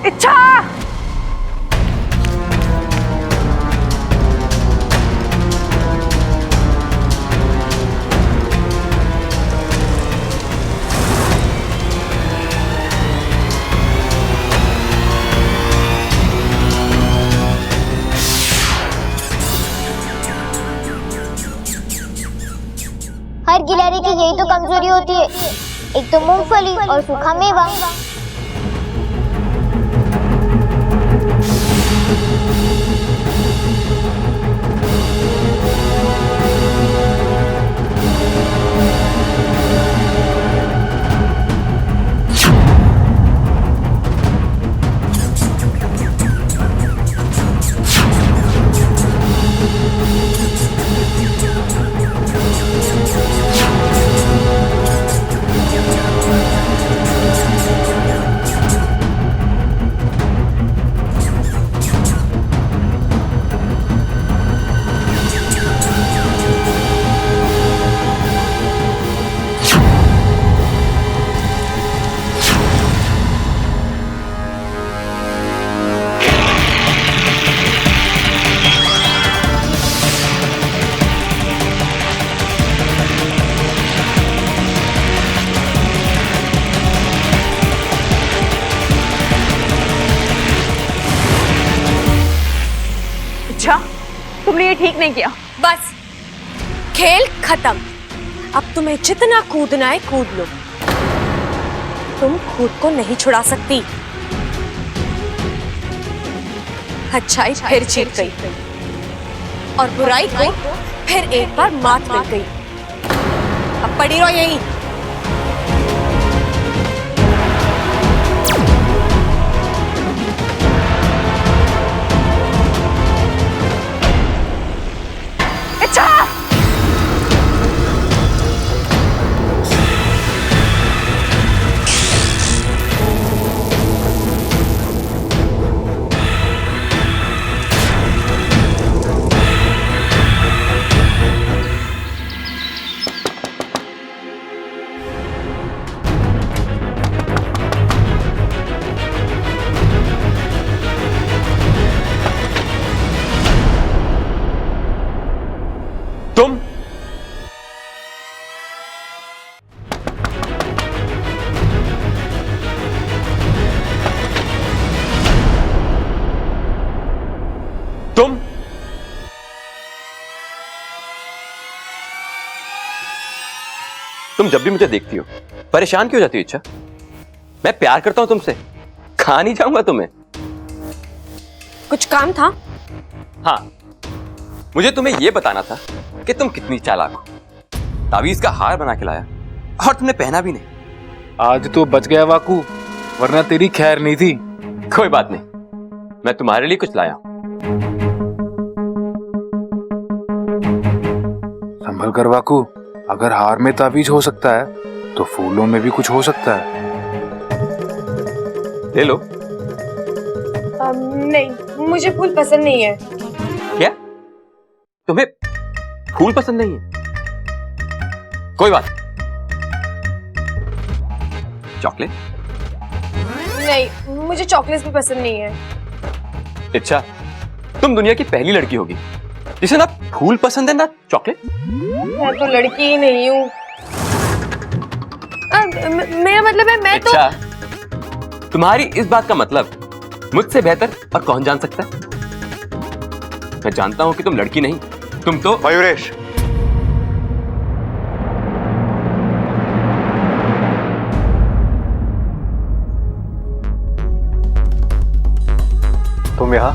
इच्छा,
हर गिलहरी की यही तो कमजोरी होती है, एक तो मूंगफली और सूखा मेवा।
इच्छा, तुमने ये ठीक नहीं किया।
बस, खेल खत्म। अब तुम्हें जितना कूदना है कूद लो, तुम खुद को नहीं छुड़ा सकती। अच्छाई फिर जीत गई और बुराई को फिर एक बार मात मिल गई।
अब पड़ी रहो यहीं।
अच्छा
तुम तुम तुम जब भी मुझे देखती हो परेशान क्यों हो जाती हो? इच्छा, मैं प्यार करता हूं तुमसे, खा नहीं जाऊंगा तुम्हें।
कुछ काम था?
हाँ, मुझे तुम्हें यह बताना था कि तुम कितनी चालाक हो। तावीज का हार बना के लाया और तुमने पहना भी नहीं।
आज तो बच गया वाकू, वरना तेरी खैर नहीं थी।
कोई बात नहीं, मैं तुम्हारे लिए कुछ लाया हूं।
संभल कर वाकू, अगर हार में ताबीज हो सकता है तो फूलों में भी कुछ हो सकता है।
ले लो।
नहीं, मुझे फूल पसंद नहीं है।
क्या तुम्हें फूल पसंद नहीं है? कोई बात। चॉकलेट?
नहीं, मुझे चॉकलेट भी पसंद नहीं है।
अच्छा, तुम दुनिया की पहली लड़की होगी जिसे ना फूल पसंद है ना चॉकलेट।
मैं तो लड़की ही नहीं हूँ। मेरा मतलब है मैं
अच्छा, तुम्हारी इस बात का मतलब मुझसे बेहतर और कौन जान सकता है? मैं जानता हूं कि तुम लड़की नहीं, तुम तो
मयूरेश, तुम यहाँ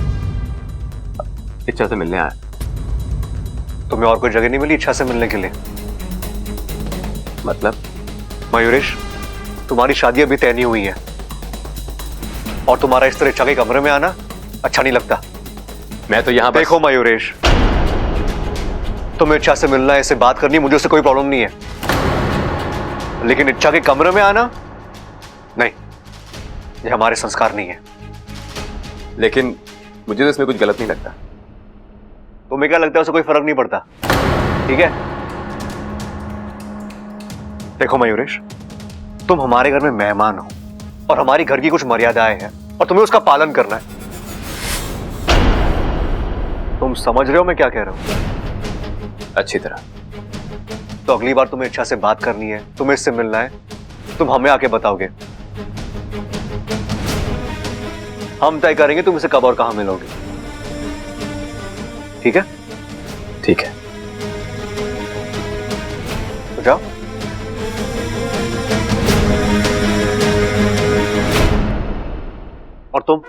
इच्छा से मिलने आया।
तुम्हें और कोई जगह नहीं मिली इच्छा से मिलने के लिए?
मतलब?
मयूरेश, तुम्हारी शादी अभी तय नहीं हुई है और तुम्हारा इस तरह इच्छा के कमरे में आना अच्छा नहीं लगता।
मैं तो यहाँ
देखो मयूरेश, तुम्हें इच्छा से मिलना है, इससे बात करनी, मुझे उससे कोई प्रॉब्लम नहीं है, लेकिन इच्छा के कमरे में आना नहीं, ये हमारे संस्कार नहीं है।
लेकिन मुझे तो इसमें कुछ गलत नहीं लगता।
तुम्हें क्या लगता है उससे कोई फर्क नहीं पड़ता? ठीक है, देखो मयूरेश, तुम हमारे घर में मेहमान हो और हमारी घर की कुछ मर्यादाएं हैं और तुम्हें उसका पालन करना है। तुम समझ रहे हो मैं क्या कह रहा हूं?
अच्छी तरह।
तो अगली बार तुम्हें इच्छा से बात करनी है, तुम्हें इससे मिलना है, तुम हमें आके बताओगे, हम तय करेंगे तुम इसे कब और कहां मिलोगे। ठीक है?
ठीक है।
तो जाओ। और तुम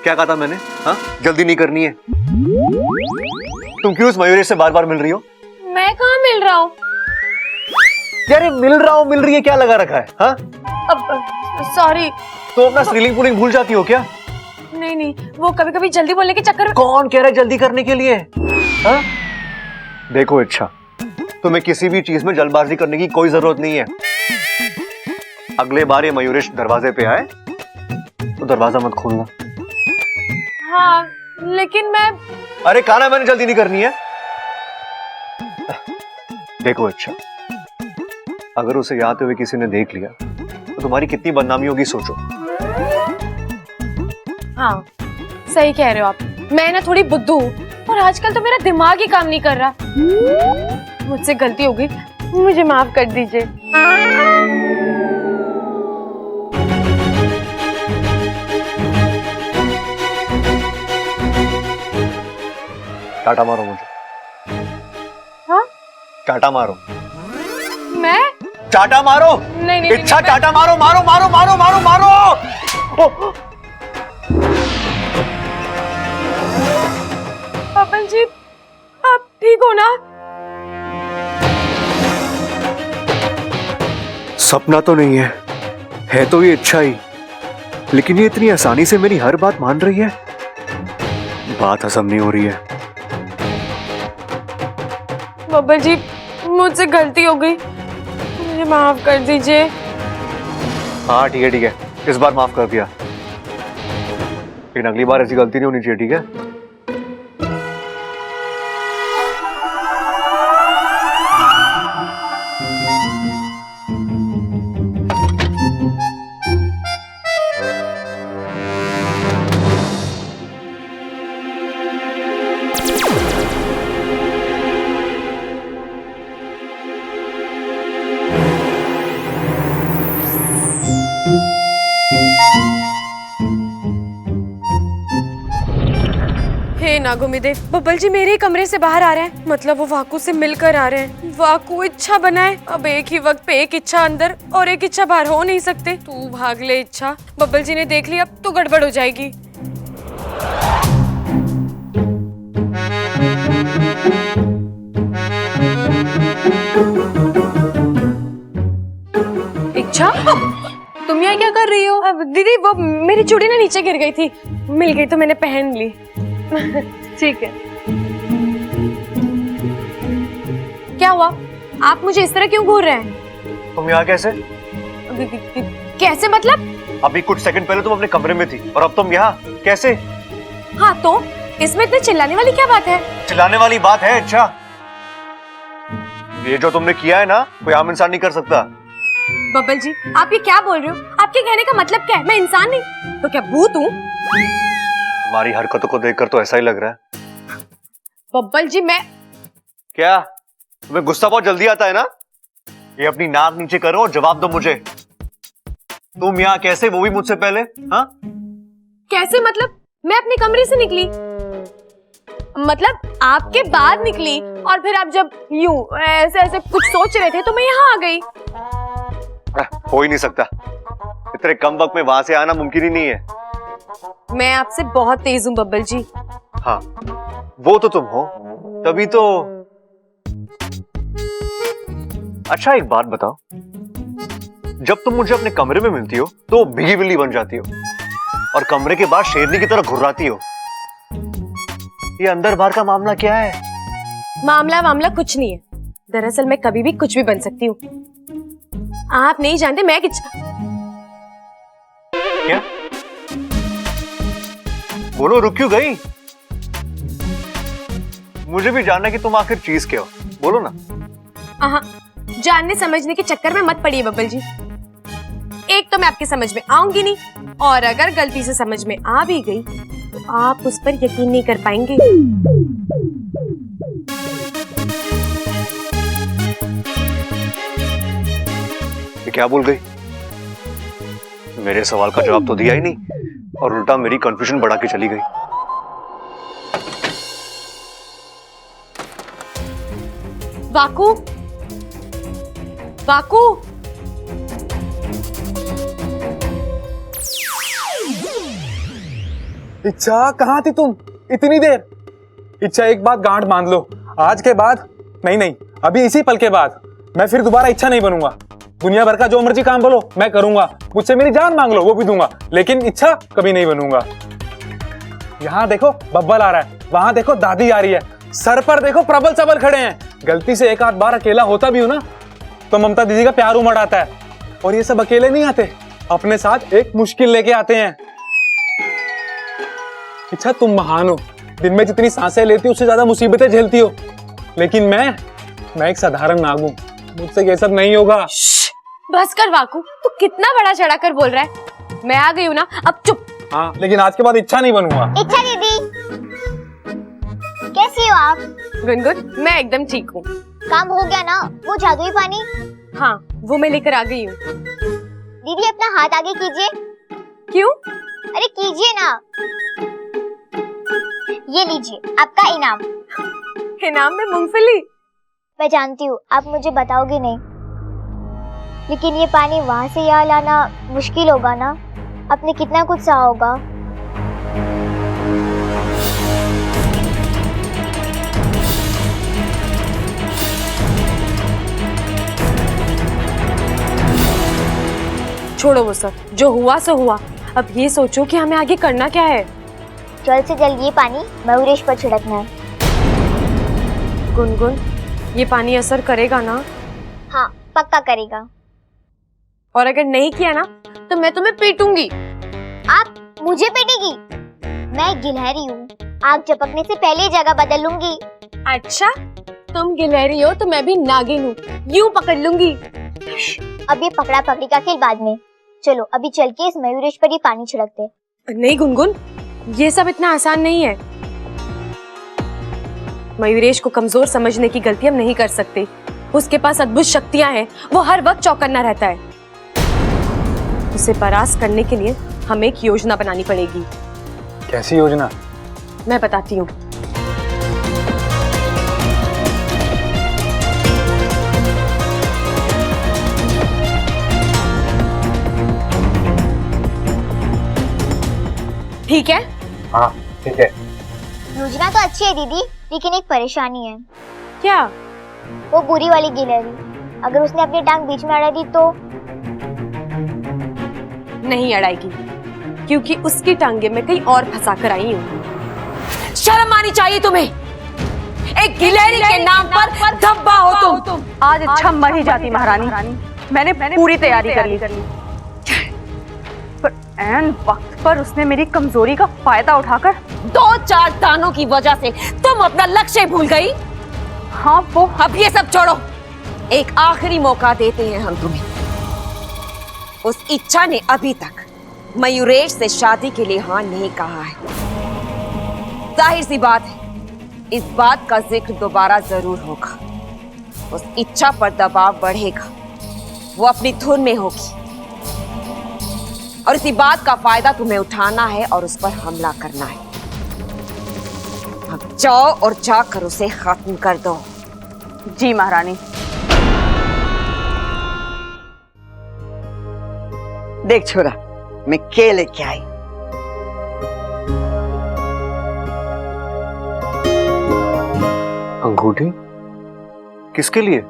क्या कहा था मैंने? हाँ, जल्दी नहीं करनी है। तुम क्यों इस मयूरेश से बार बार मिल रही हो?
मैं कहाँ मिल रहा हूँ?
यार मिल रहा हूँ मिल रही है क्या लगा रखा है? हाँ,
अब सॉरी।
तो अपना स्त्रीलिंग पुलिंग भूल जाती हो क्या?
नहीं नहीं, वो कभी कभी जल्दी बोलने के चक्कर में।
कौन कह रहा है जल्दी करने के लिए? हाँ? देखो इच्छा, तुम्हें किसी भी चीज में जल्दबाजी करने की कोई जरूरत नहीं है। अगले बार ये मयूरेश दरवाजे पे आए तो दरवाजा मत खोलना।
हाँ, लेकिन मैं।
अरे कहा ना मैंने जल्दी नहीं करनी है। देखो अच्छा, अगर उसे यहाँ आते हुए किसी ने देख लिया तो तुम्हारी कितनी बदनामी होगी सोचो।
हाँ, सही कह रहे हो आप। मैं ना थोड़ी बुद्धू हूँ और आजकल तो मेरा दिमाग ही काम नहीं कर रहा। मुझसे गलती हो गई, मुझे माफ कर दीजिए।
टाटा मारो मुझे।
हाँ?
टाटा मारो।
मैं?
टाटा मारो।
नहीं नहीं,
इच्छा टाटा मारो मारो मारो मारो मारो मारो।
पवन जी, आप ठीक हो ना?
सपना तो नहीं है तो ये इच्छा ही। लेकिन ये इतनी आसानी से मेरी हर बात मान रही है, बात हजम नहीं हो रही है।
बब्बर जी, मुझसे गलती हो गई, मुझे माफ कर दीजिए।
हाँ ठीक है, इस बार माफ कर दिया, लेकिन अगली बार ऐसी गलती नहीं होनी चाहिए, ठीक है?
हे नागुमिदेव, बब्बल जी मेरे ही कमरे से बाहर आ रहे हैं, मतलब वो वाकू से मिलकर आ रहे हैं। वाकू इच्छा बनाए, अब एक ही वक्त पे एक इच्छा अंदर और एक इच्छा बाहर हो नहीं सकते। तू भाग ले इच्छा, बब्बल जी ने देख लिया अब तो गड़बड़ हो जाएगी। इच्छा,
तुम यहाँ क्या कर रही हो?
अब दीदी वो मेरी चूड़ी ना नीचे गिर गई थी, मिल गई तो मैंने पहन ली।
ठीक है।
क्या हुआ, आप मुझे इस तरह क्यों घूर रहे हैं?
तुम यहाँ कैसे?
कैसे मतलब?
अभी कुछ सेकंड पहले तुम अपने कमरे में थी और अब तुम यहाँ कैसे?
हाँ तो इसमें इतने चिल्लाने वाली क्या बात है?
चिल्लाने वाली बात है अच्छा, ये जो तुमने किया है ना कोई आम इंसान नहीं कर सकता।
बब्बल जी आप ये क्या बोल रहे हो? आपके कहने का मतलब क्या है? मैं इंसान नहीं तो क्या भूत हूँ?
तुम्हारी हरकतों को देखकर तो ऐसा ही लग रहा है।
बब्बल जी मैं
क्या तुम्हें गुस्सा बहुत जल्दी आता है ना? ये अपनी नाक नीचे करो और जवाब दो मुझे, तुम यहाँ कैसे, वो भी मुझसे पहले? हाँ
कैसे मतलब? मैं अपने कमरे से निकली, मतलब आपके बाद निकली, और फिर आप जब यूं ऐसे ऐसे कुछ सोच रहे थे तो मैं यहाँ आ गई।
हो ही नहीं सकता, इतने कम वक्त में वहां से आना मुमकिन ही नहीं है।
मैं आपसे बहुत तेज हूँ बब्बल जी।
हाँ वो तो तुम हो, तभी तो। अच्छा एक बात बताओ, जब तुम मुझे अपने कमरे में मिलती हो तो भीगी बिल्ली बन जाती हो और कमरे के बाद शेरनी की तरह घुर्राती हो, ये अंदर बाहर का मामला क्या है?
मामला कुछ नहीं है, दरअसल मैं कभी भी कुछ भी बन सकती हूँ। आप नहीं जानते मैं
क्या? बोलो, रुक क्यों गई? मुझे भी जानना कि तुम आखिर चीज क्या हो, बोलो ना।
जानने समझने के चक्कर में मत पड़िए बब्बल जी। एक तो मैं आपके समझ में आऊंगी नहीं, और अगर गलती से समझ में आ भी गई तो आप उस पर यकीन नहीं कर पाएंगे।
ये क्या बोल गई? मेरे सवाल का जवाब तो दिया ही नहीं और उल्टा मेरी कंफ्यूजन बढ़ा के चली गई।
वाकू, वाकू,
इच्छा कहाँ थी तुम इतनी देर? इच्छा एक बात गांठ बांध लो, आज के बाद नहीं, अभी इसी पल के बाद मैं फिर दोबारा इच्छा नहीं बनूंगा। दुनिया भर का जो मर्जी काम बोलो मैं करूंगा, मुझसे मेरी जान मांग लो वो भी दूंगा, लेकिन इच्छा कभी नहीं बनूंगा। यहाँ देखो बब्बल आ रहा है, वहां देखो दादी आ रही है, सर पर देखो प्रबल सबल खड़े हैं। गलती से एक आध बार अकेला होता भी हूं ना तो ममता दीदी का प्यार उमड़ आता है, और ये सब अकेले नहीं आते, अपने साथ एक मुश्किल लेके आते हैं। इच्छा तुम महान हो, दिन में जितनी सांसें लेती हो उससे ज्यादा मुसीबतें झेलती हो, लेकिन मैं एक साधारण नाग हूं, मुझसे ये सब नहीं होगा।
बस कर वाकू, तू कितना बड़ा चढ़ा कर बोल रहा है। मैं आ गई हूँ ना, अब चुप।
हाँ लेकिन आज के बाद इच्छा नहीं बनूंगा।
इच्छा दीदी कैसी हो आप?
गुनगुन मैं एकदम ठीक हूँ।
काम हो गया ना वो जादुई पानी?
हाँ वो मैं लेकर आ गई हूँ।
दीदी अपना हाथ आगे कीजिए।
क्यों?
अरे कीजिए ना। ये लीजिए आपका इनाम।
इनाम में मूंगफली?
मैं जानती हूँ आप मुझे बताओगे नहीं, लेकिन ये पानी वहां से यहाँ लाना मुश्किल होगा ना, आपने कितना कुछ सहा होगा।
छोड़ो वो सब, जो हुआ सो हुआ। अब ये सोचो कि हमें आगे करना क्या है।
जल्द से जल्द ये पानी मयूरेश पर छिड़कना है।
गुनगुन, ये पानी असर करेगा ना?
हाँ, पक्का करेगा।
और अगर नहीं किया ना तो मैं तुम्हें पीटूंगी।
आप मुझे पीटेगी? मैं गिलहरी हूँ, आग झपकने से पहले ही जगह बदल लूंगी।
अच्छा, तुम गिलहरी हो तो मैं भी नागिन हूँ, यूं पकड़ लूंगी।
अब ये पकड़ा पकड़ी का खेल बाद में। चलो अभी चल के इस मयूरेश पर ही पानी छिड़कते।
नहीं गुनगुन, ये सब इतना आसान नहीं है। मयूरेश को कमजोर समझने की गलती हम नहीं कर सकते। उसके पास अद्भुत शक्तियां हैं, वो हर वक्त चौकन्ना रहता है। उसे परास्त करने के लिए हमें एक योजना बनानी पड़ेगी।
कैसी योजना?
मैं बताती हूँ। ठीक है?
हाँ ठीक है।
योजना तो अच्छी है दीदी, लेकिन एक परेशानी है।
क्या?
वो बुरी वाली गिलहरी, अगर उसने अपनी टांग बीच में अड़ा दी तो?
नहीं अड़ाएगी, क्योंकि उसकी टांगे मैं कहीं और फंसा कर आई हूँ।
शर्म आनी चाहिए तुम्हें। एक गिलहरी के नाम पर धब्बा हो तुम।
आज अच्छा मर ही जाती महारानी। मैंने पूरी तैयारी कर ली, पर ऐन वक्त पर उसने मेरी कमजोरी का फायदा उठाकर
2-4 दानों की वजह से तुम अपना लक्ष्य भूल गई।
हाँ वो
अब ये सब छोड़ो, एक आखिरी मौका देते हैं हम तुम्हें। उस इच्छा ने अभी तक मयूरेश से शादी के लिए हाँ नहीं कहा है। जाहिर सी बात है, इस बात का जिक्र दोबारा जरूर होगा। उस इच्छा पर दबाव बढ़ेगा, वो अपनी धुन में होगी, और इसी बात का फायदा तुम्हें उठाना है और उस पर हमला करना है। अब जाओ और जाकर उसे खत्म कर दो।
जी महारानी।
देख छोरा, मैं के लेके आई।
अंगूठी? किसके लिए?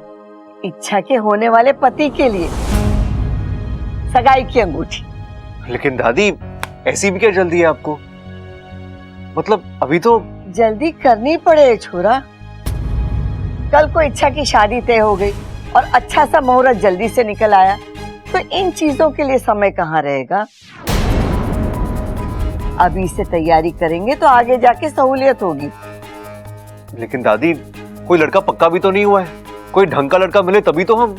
इच्छा के होने वाले पति के लिए, सगाई की अंगूठी।
लेकिन दादी, ऐसी भी क्या जल्दी है आपको? मतलब अभी तो
जल्दी करनी पड़े छोरा। कल को इच्छा की शादी तय हो गई और अच्छा सा मुहूर्त जल्दी से निकल आया, तो इन चीजों के लिए समय कहाँ रहेगा। अभी से तैयारी करेंगे तो आगे जाके सहूलियत होगी।
लेकिन दादी, कोई लड़का पक्का भी तो नहीं हुआ है। कोई ढंग का लड़का मिले तभी तो हम।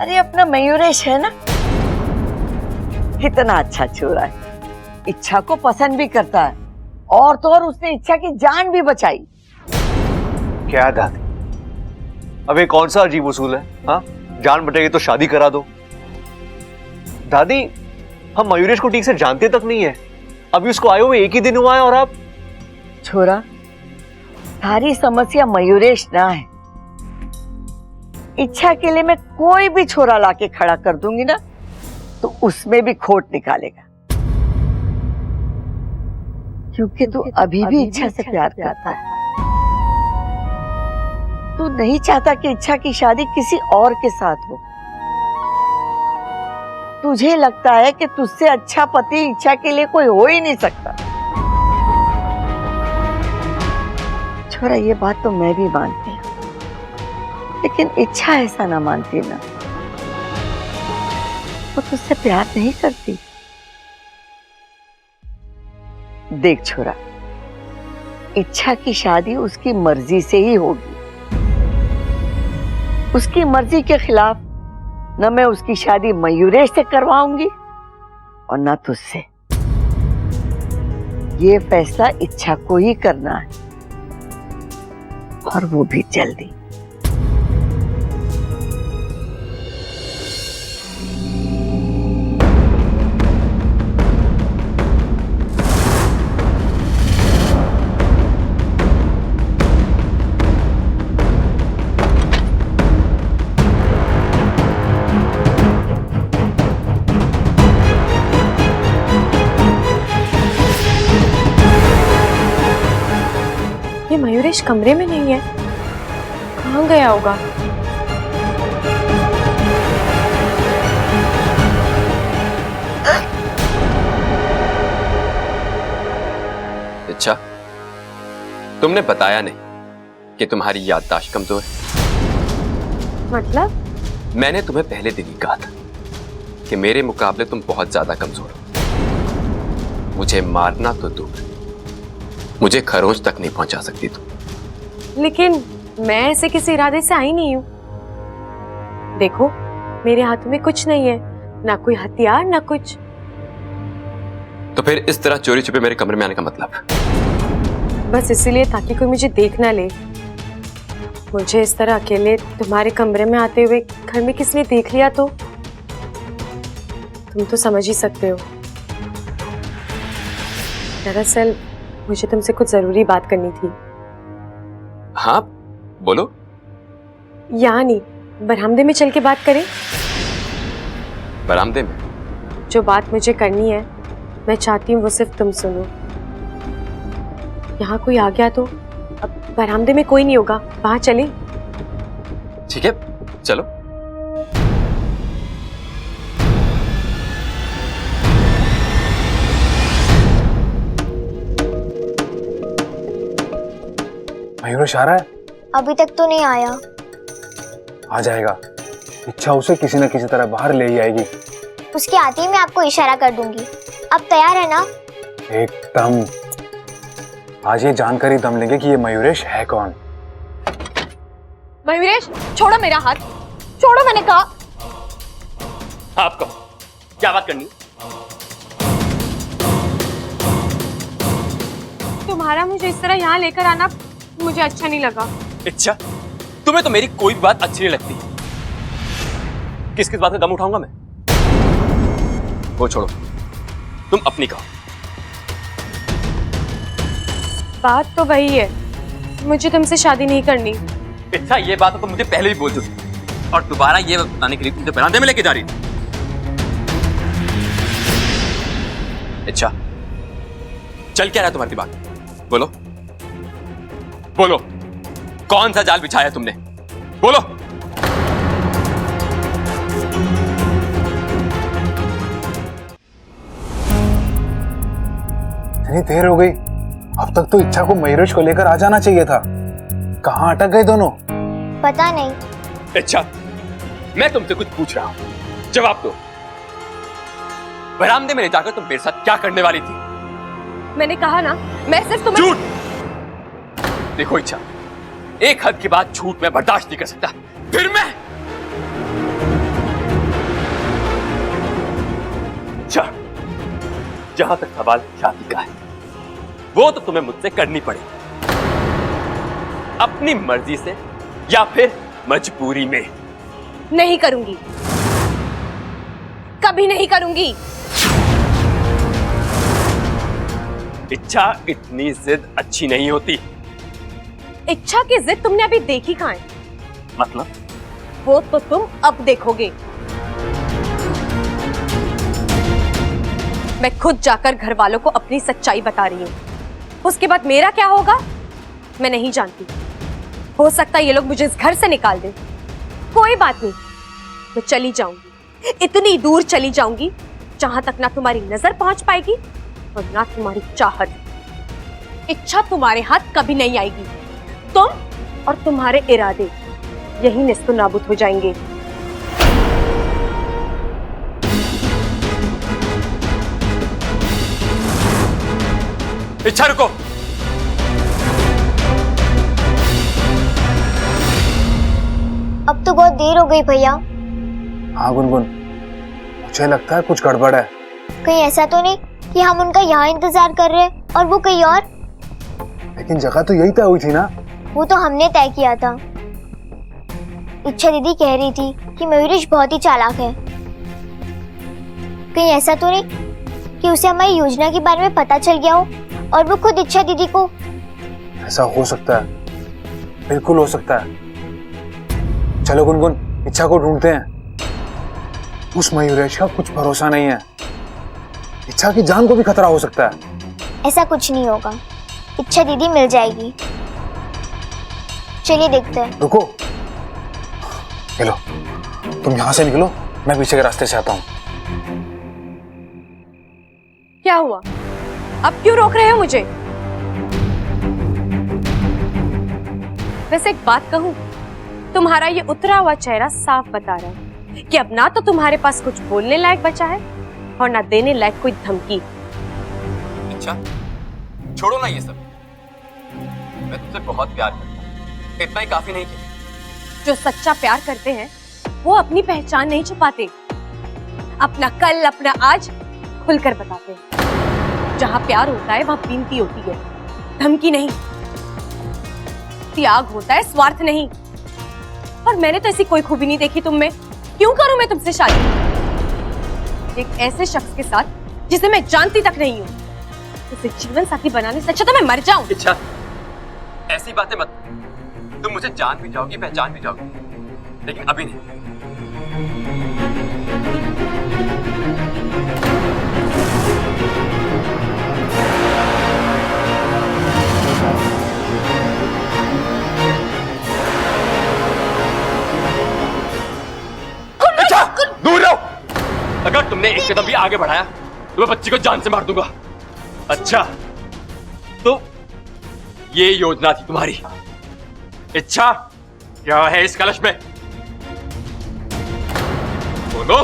अरे अपना मयूरेश है ना, कितना अच्छा छोरा है, इच्छा को पसंद भी करता है, और तो और उसने इच्छा की जान भी बचाई।
क्या दादी, अब ये कौन सा अजीब उसूल है? हाँ, जान बटेगी तो शादी करा दो। दादी, हम मयूरेश को ठीक से जानते तक नहीं है। अभी उसको आए हुए एक ही दिन हुआ है और आप।
छोरा, सारी समस्या मयूरेश ना है। इच्छा के लिए मैं कोई भी छोरा लाके खड़ा कर दूंगी ना, तो उसमें भी खोट निकालेगा, क्योंकि तू अभी भी इच्छा से प्यार करता है। तू नहीं चाहता कि इच्छा की शादी किसी और के साथ हो। तुझे लगता है कि तुझसे अच्छा पति इच्छा के लिए कोई हो ही नहीं सकता। छोरा, ये बात तो मैं भी मानती हूँ, लेकिन इच्छा ऐसा ना मानती ना। वो तुझसे प्यार नहीं करती। देख छोरा, इच्छा की शादी उसकी मर्जी से ही होगी। उसकी मर्जी के खिलाफ न मैं उसकी शादी मयूरेश से करवाऊंगी और न तुझसे। ये फैसला इच्छा को ही करना है, और वो भी जल्दी।
ये मयूरेश कमरे में नहीं है, कहाँ गया होगा?
अच्छा, तुमने बताया नहीं कि तुम्हारी याददाश्त कमजोर है।
मतलब?
मैंने तुम्हें पहले दिन ही कहा था कि मेरे मुकाबले तुम बहुत ज्यादा कमजोर हो। मुझे मारना तो दूर, मुझे खरोंच तक नहीं पहुंचा सकती तुम।
लेकिन मैं ऐसे किसी इरादे से आई नहीं हूं। देखो, मेरे हाथों में कुछ नहीं है, ना कोई हथियार ना कुछ।
तो फिर इस तरह चोरी छुपे मेरे कमरे में आने का मतलब?
बस इसीलिए ताकि कोई मुझे देख ना ले। मुझे इस तरह अकेले तुम्हारे कमरे में आते हुए घर में किसने देख लिया तो तुम तो समझ ही सकते हो। दरअसल मुझे तुमसे कुछ जरूरी बात करनी थी।
हाँ बोलो।
यहाँ नहीं, बरामदे में चल के बात करें।
बरामदे में?
जो बात मुझे करनी है मैं चाहती हूँ वो सिर्फ तुम सुनो। यहाँ कोई आ गया तो अब बरामदे में कोई नहीं होगा, वहां चले।
ठीक है चलो।
मयूरेश आ रहा है?
अभी तक तो नहीं आया।
आ जाएगा। इच्छा उसे किसी न किसी तरह बाहर ले ही आएगी।
उसके आते ही मैं आपको इशारा कर दूंगी। अब तैयार है ना?
एकदम। आज ये जानकारी दम लेंगे कि ये मयूरेश है कौन।
मयूरेश, छोड़ो मेरा हाथ, छोड़ो मैंने कहा।
आप कहो, क्या बात करनी?
तुम्हारा मुझे इस तरह यहाँ लेकर आना मुझे अच्छा नहीं लगा।
अच्छा, तुम्हें तो मेरी कोई भी बात अच्छी नहीं लगती। किस किस बात का दम उठाऊंगा मैं? वो छोड़ो, तुम अपनी कहो।
बात तो वही है, मुझे तुमसे शादी नहीं करनी।
अच्छा, ये बात तो मुझे पहले ही बोल चुकी और दोबारा ये बताने के लिए तुमसे बरामदे में लेके जा रही थी। अच्छा, चल क्या रहा तुम्हारी बात? बोलो बोलो, कौन सा जाल बिछाया तुमने? बोलो।
इतनी देर हो गई, अब तक तो इच्छा को मयूरेश को लेकर आ जाना चाहिए था। कहाँ अटक गए दोनों?
पता नहीं।
अच्छा, मैं तुमसे कुछ पूछ रहा हूं, जवाब दो। बरामदे में ले जाकर तुम मेरे साथ क्या करने वाली थी?
मैंने कहा ना, मैं सिर्फ तुम्हें।
झूठ! देखो इच्छा, एक हद के बाद झूठ मैं बर्दाश्त नहीं कर सकता। फिर मैं अच्छा, जहां तक सवाल शादी का है, वो तो तुम्हें मुझसे करनी पड़ेगी, अपनी मर्जी से या फिर मजबूरी में।
नहीं करूंगी, कभी नहीं करूंगी।
इच्छा, इतनी जिद अच्छी नहीं होती।
इच्छा की जिद तुमने अभी देखी कहां है?
मतलब?
वो तो तुम अब देखोगे। मैं खुद जाकर घर वालों को अपनी सच्चाई बता रही हूँ। उसके बाद मेरा क्या होगा मैं नहीं जानती। हो सकता है ये लोग मुझे इस घर से निकाल दें। कोई बात नहीं, मैं चली जाऊंगी, इतनी दूर चली जाऊंगी जहां तक ना तुम्हारी नजर पहुंच पाएगी और ना तुम्हारी चाहत। इच्छा तुम्हारे हाथ कभी नहीं आएगी। तुम और तुम्हारे इरादे यही निस्तो नाबूद हो जाएंगे।
इच्छा रुको।
अब तो बहुत देर हो गई भैया।
हाँ गुनगुन, मुझे लगता है कुछ गड़बड़ है।
कहीं ऐसा तो नहीं कि हम उनका यहाँ इंतजार कर रहे हैं और वो कहीं और?
लेकिन जगह तो यही तय हुई थी ना।
वो तो हमने तय किया था। इच्छा दीदी कह रही थी कि मयूरेश बहुत ही चालाक है। कहीं ऐसा तो नहीं कि उसे हमारी योजना के बारे में पता चल गया हो और वो खुद इच्छा दीदी को।
ऐसा हो सकता है, बिल्कुल हो सकता है। चलो गुनगुन, इच्छा को ढूंढते हैं। उस मयूरेश का कुछ भरोसा नहीं है, इच्छा की जान को भी खतरा हो सकता है।
ऐसा कुछ नहीं होगा, इच्छा दीदी मिल जाएगी। चलिए देखते हैं।
रुको, चलो तुम यहां से निकलो, मैं पीछे के रास्ते से आता हूं।
क्या हुआ? अब क्यों रोक रहे हो मुझे? वैसे एक बात कहूं, तुम्हारा ये उतरा हुआ चेहरा साफ बता रहा है कि अब ना तो तुम्हारे पास कुछ बोलने लायक बचा है और ना देने लायक कोई धमकी।
अच्छा, छोड़ो ना ये सब। मैं तुमसे बहुत प्यार करता हूँ, इतना ही काफी नहीं क्या?
जो सच्चा प्यार करते हैं वो अपनी पहचान नहीं छुपाते, अपना कल अपना आज खुलकर बताते हैं। जहां प्यार होता है वहां बीनती होती है, धमकी नहीं। त्याग होता है, स्वार्थ नहीं। और मैंने तो ऐसी कोई खूबी नहीं देखी तुम में। क्यों करूं मैं तुमसे शादी एक ऐसे शख्स के साथ जिसे मैं जानती तक नहीं हूं? उसे जीवन साथी बनाने से अच्छा तो मैं मर जाऊं।
अच्छा, ऐसी बातें मत। तुम मुझे जान भी जाओगी, पहचान भी जाओगी, लेकिन अभी नहीं। अच्छा, दूर रहो। अगर तुमने एक कदम भी आगे बढ़ाया तो मैं बच्ची को जान से मार दूंगा। अच्छा, तो ये योजना थी तुम्हारी। इच्छा क्या है इस कलश में? बोलो।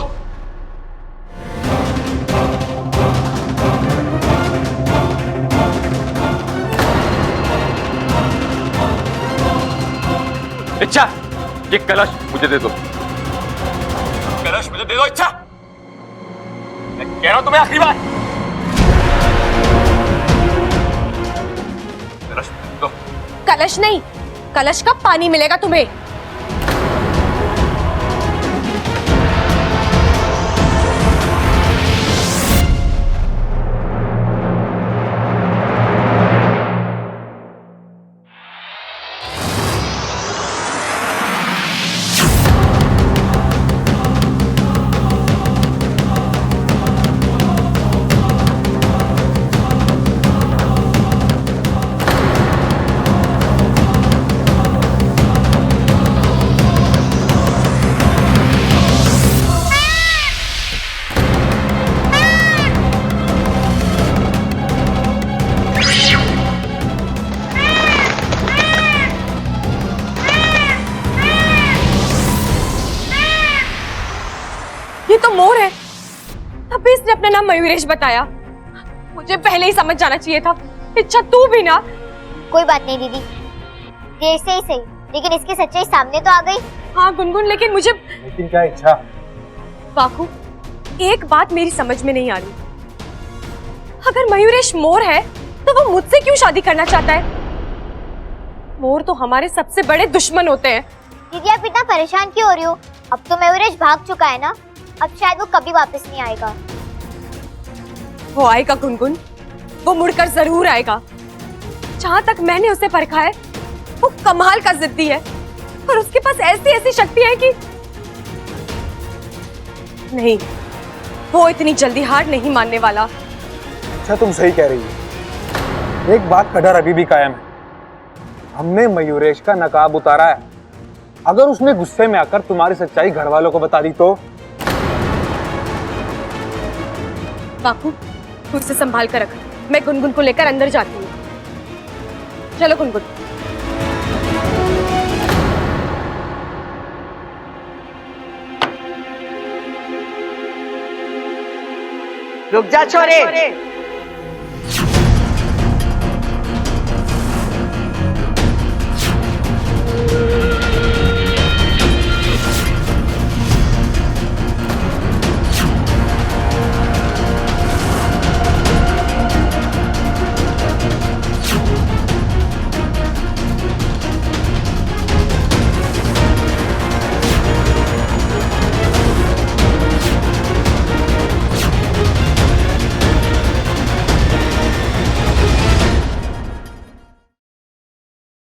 इच्छा, ये कलश मुझे दे दो। कलश मुझे दे दो इच्छा। मैं कह रहा हूं तुम्हें आखिरी बार। कलश मुझे दे दो।
कलश नहीं, कलश का पानी मिलेगा तुम्हें। ये तो मोर है, तभी इसने अपना नाम मयूरेश बताया। मुझे पहले ही समझ जाना चाहिए था। इच्छा तू भी ना।
कोई बात नहीं दीदी, देर से ही सही, लेकिन इसकी सच्चाई सामने तो आ गई।
हाँ गुनगुन, लेकिन मुझे
लेकिन क्या इच्छा?
बाकू, एक बात मेरी समझ में नहीं आ रही। अगर मयूरेश मोर है तो वो मुझसे क्यों शादी करना चाहता है? मोर तो हमारे सबसे बड़े दुश्मन होते हैं।
दीदी आप इतना परेशान क्यों हो रही हो? अब तो मयूरेश भाग चुका है ना, अब शायद वो कभी वापस नहीं आएगा।
वो आएगा गुनगुन, वो मुड़कर जरूर आएगा। जहां तक मैंने उसे परखा है वो कमाल का जिद्दी है और उसके पास ऐसी ऐसी शक्ति है कि नहीं, वो इतनी जल्दी हार नहीं मानने वाला।
अच्छा तुम सही कह रही हो। एक बात का डर अभी भी कायम है। हमने मयूरेश का नकाब उतारा है, अगर उसने गुस्से में आकर तुम्हारी सच्चाई घर वालों को बता दी तो?
बाकू, तू इसे संभाल कर रख। मैं गुनगुन को लेकर अंदर जाती हूँ। चलो गुनगुन।
रुक जा छोरे।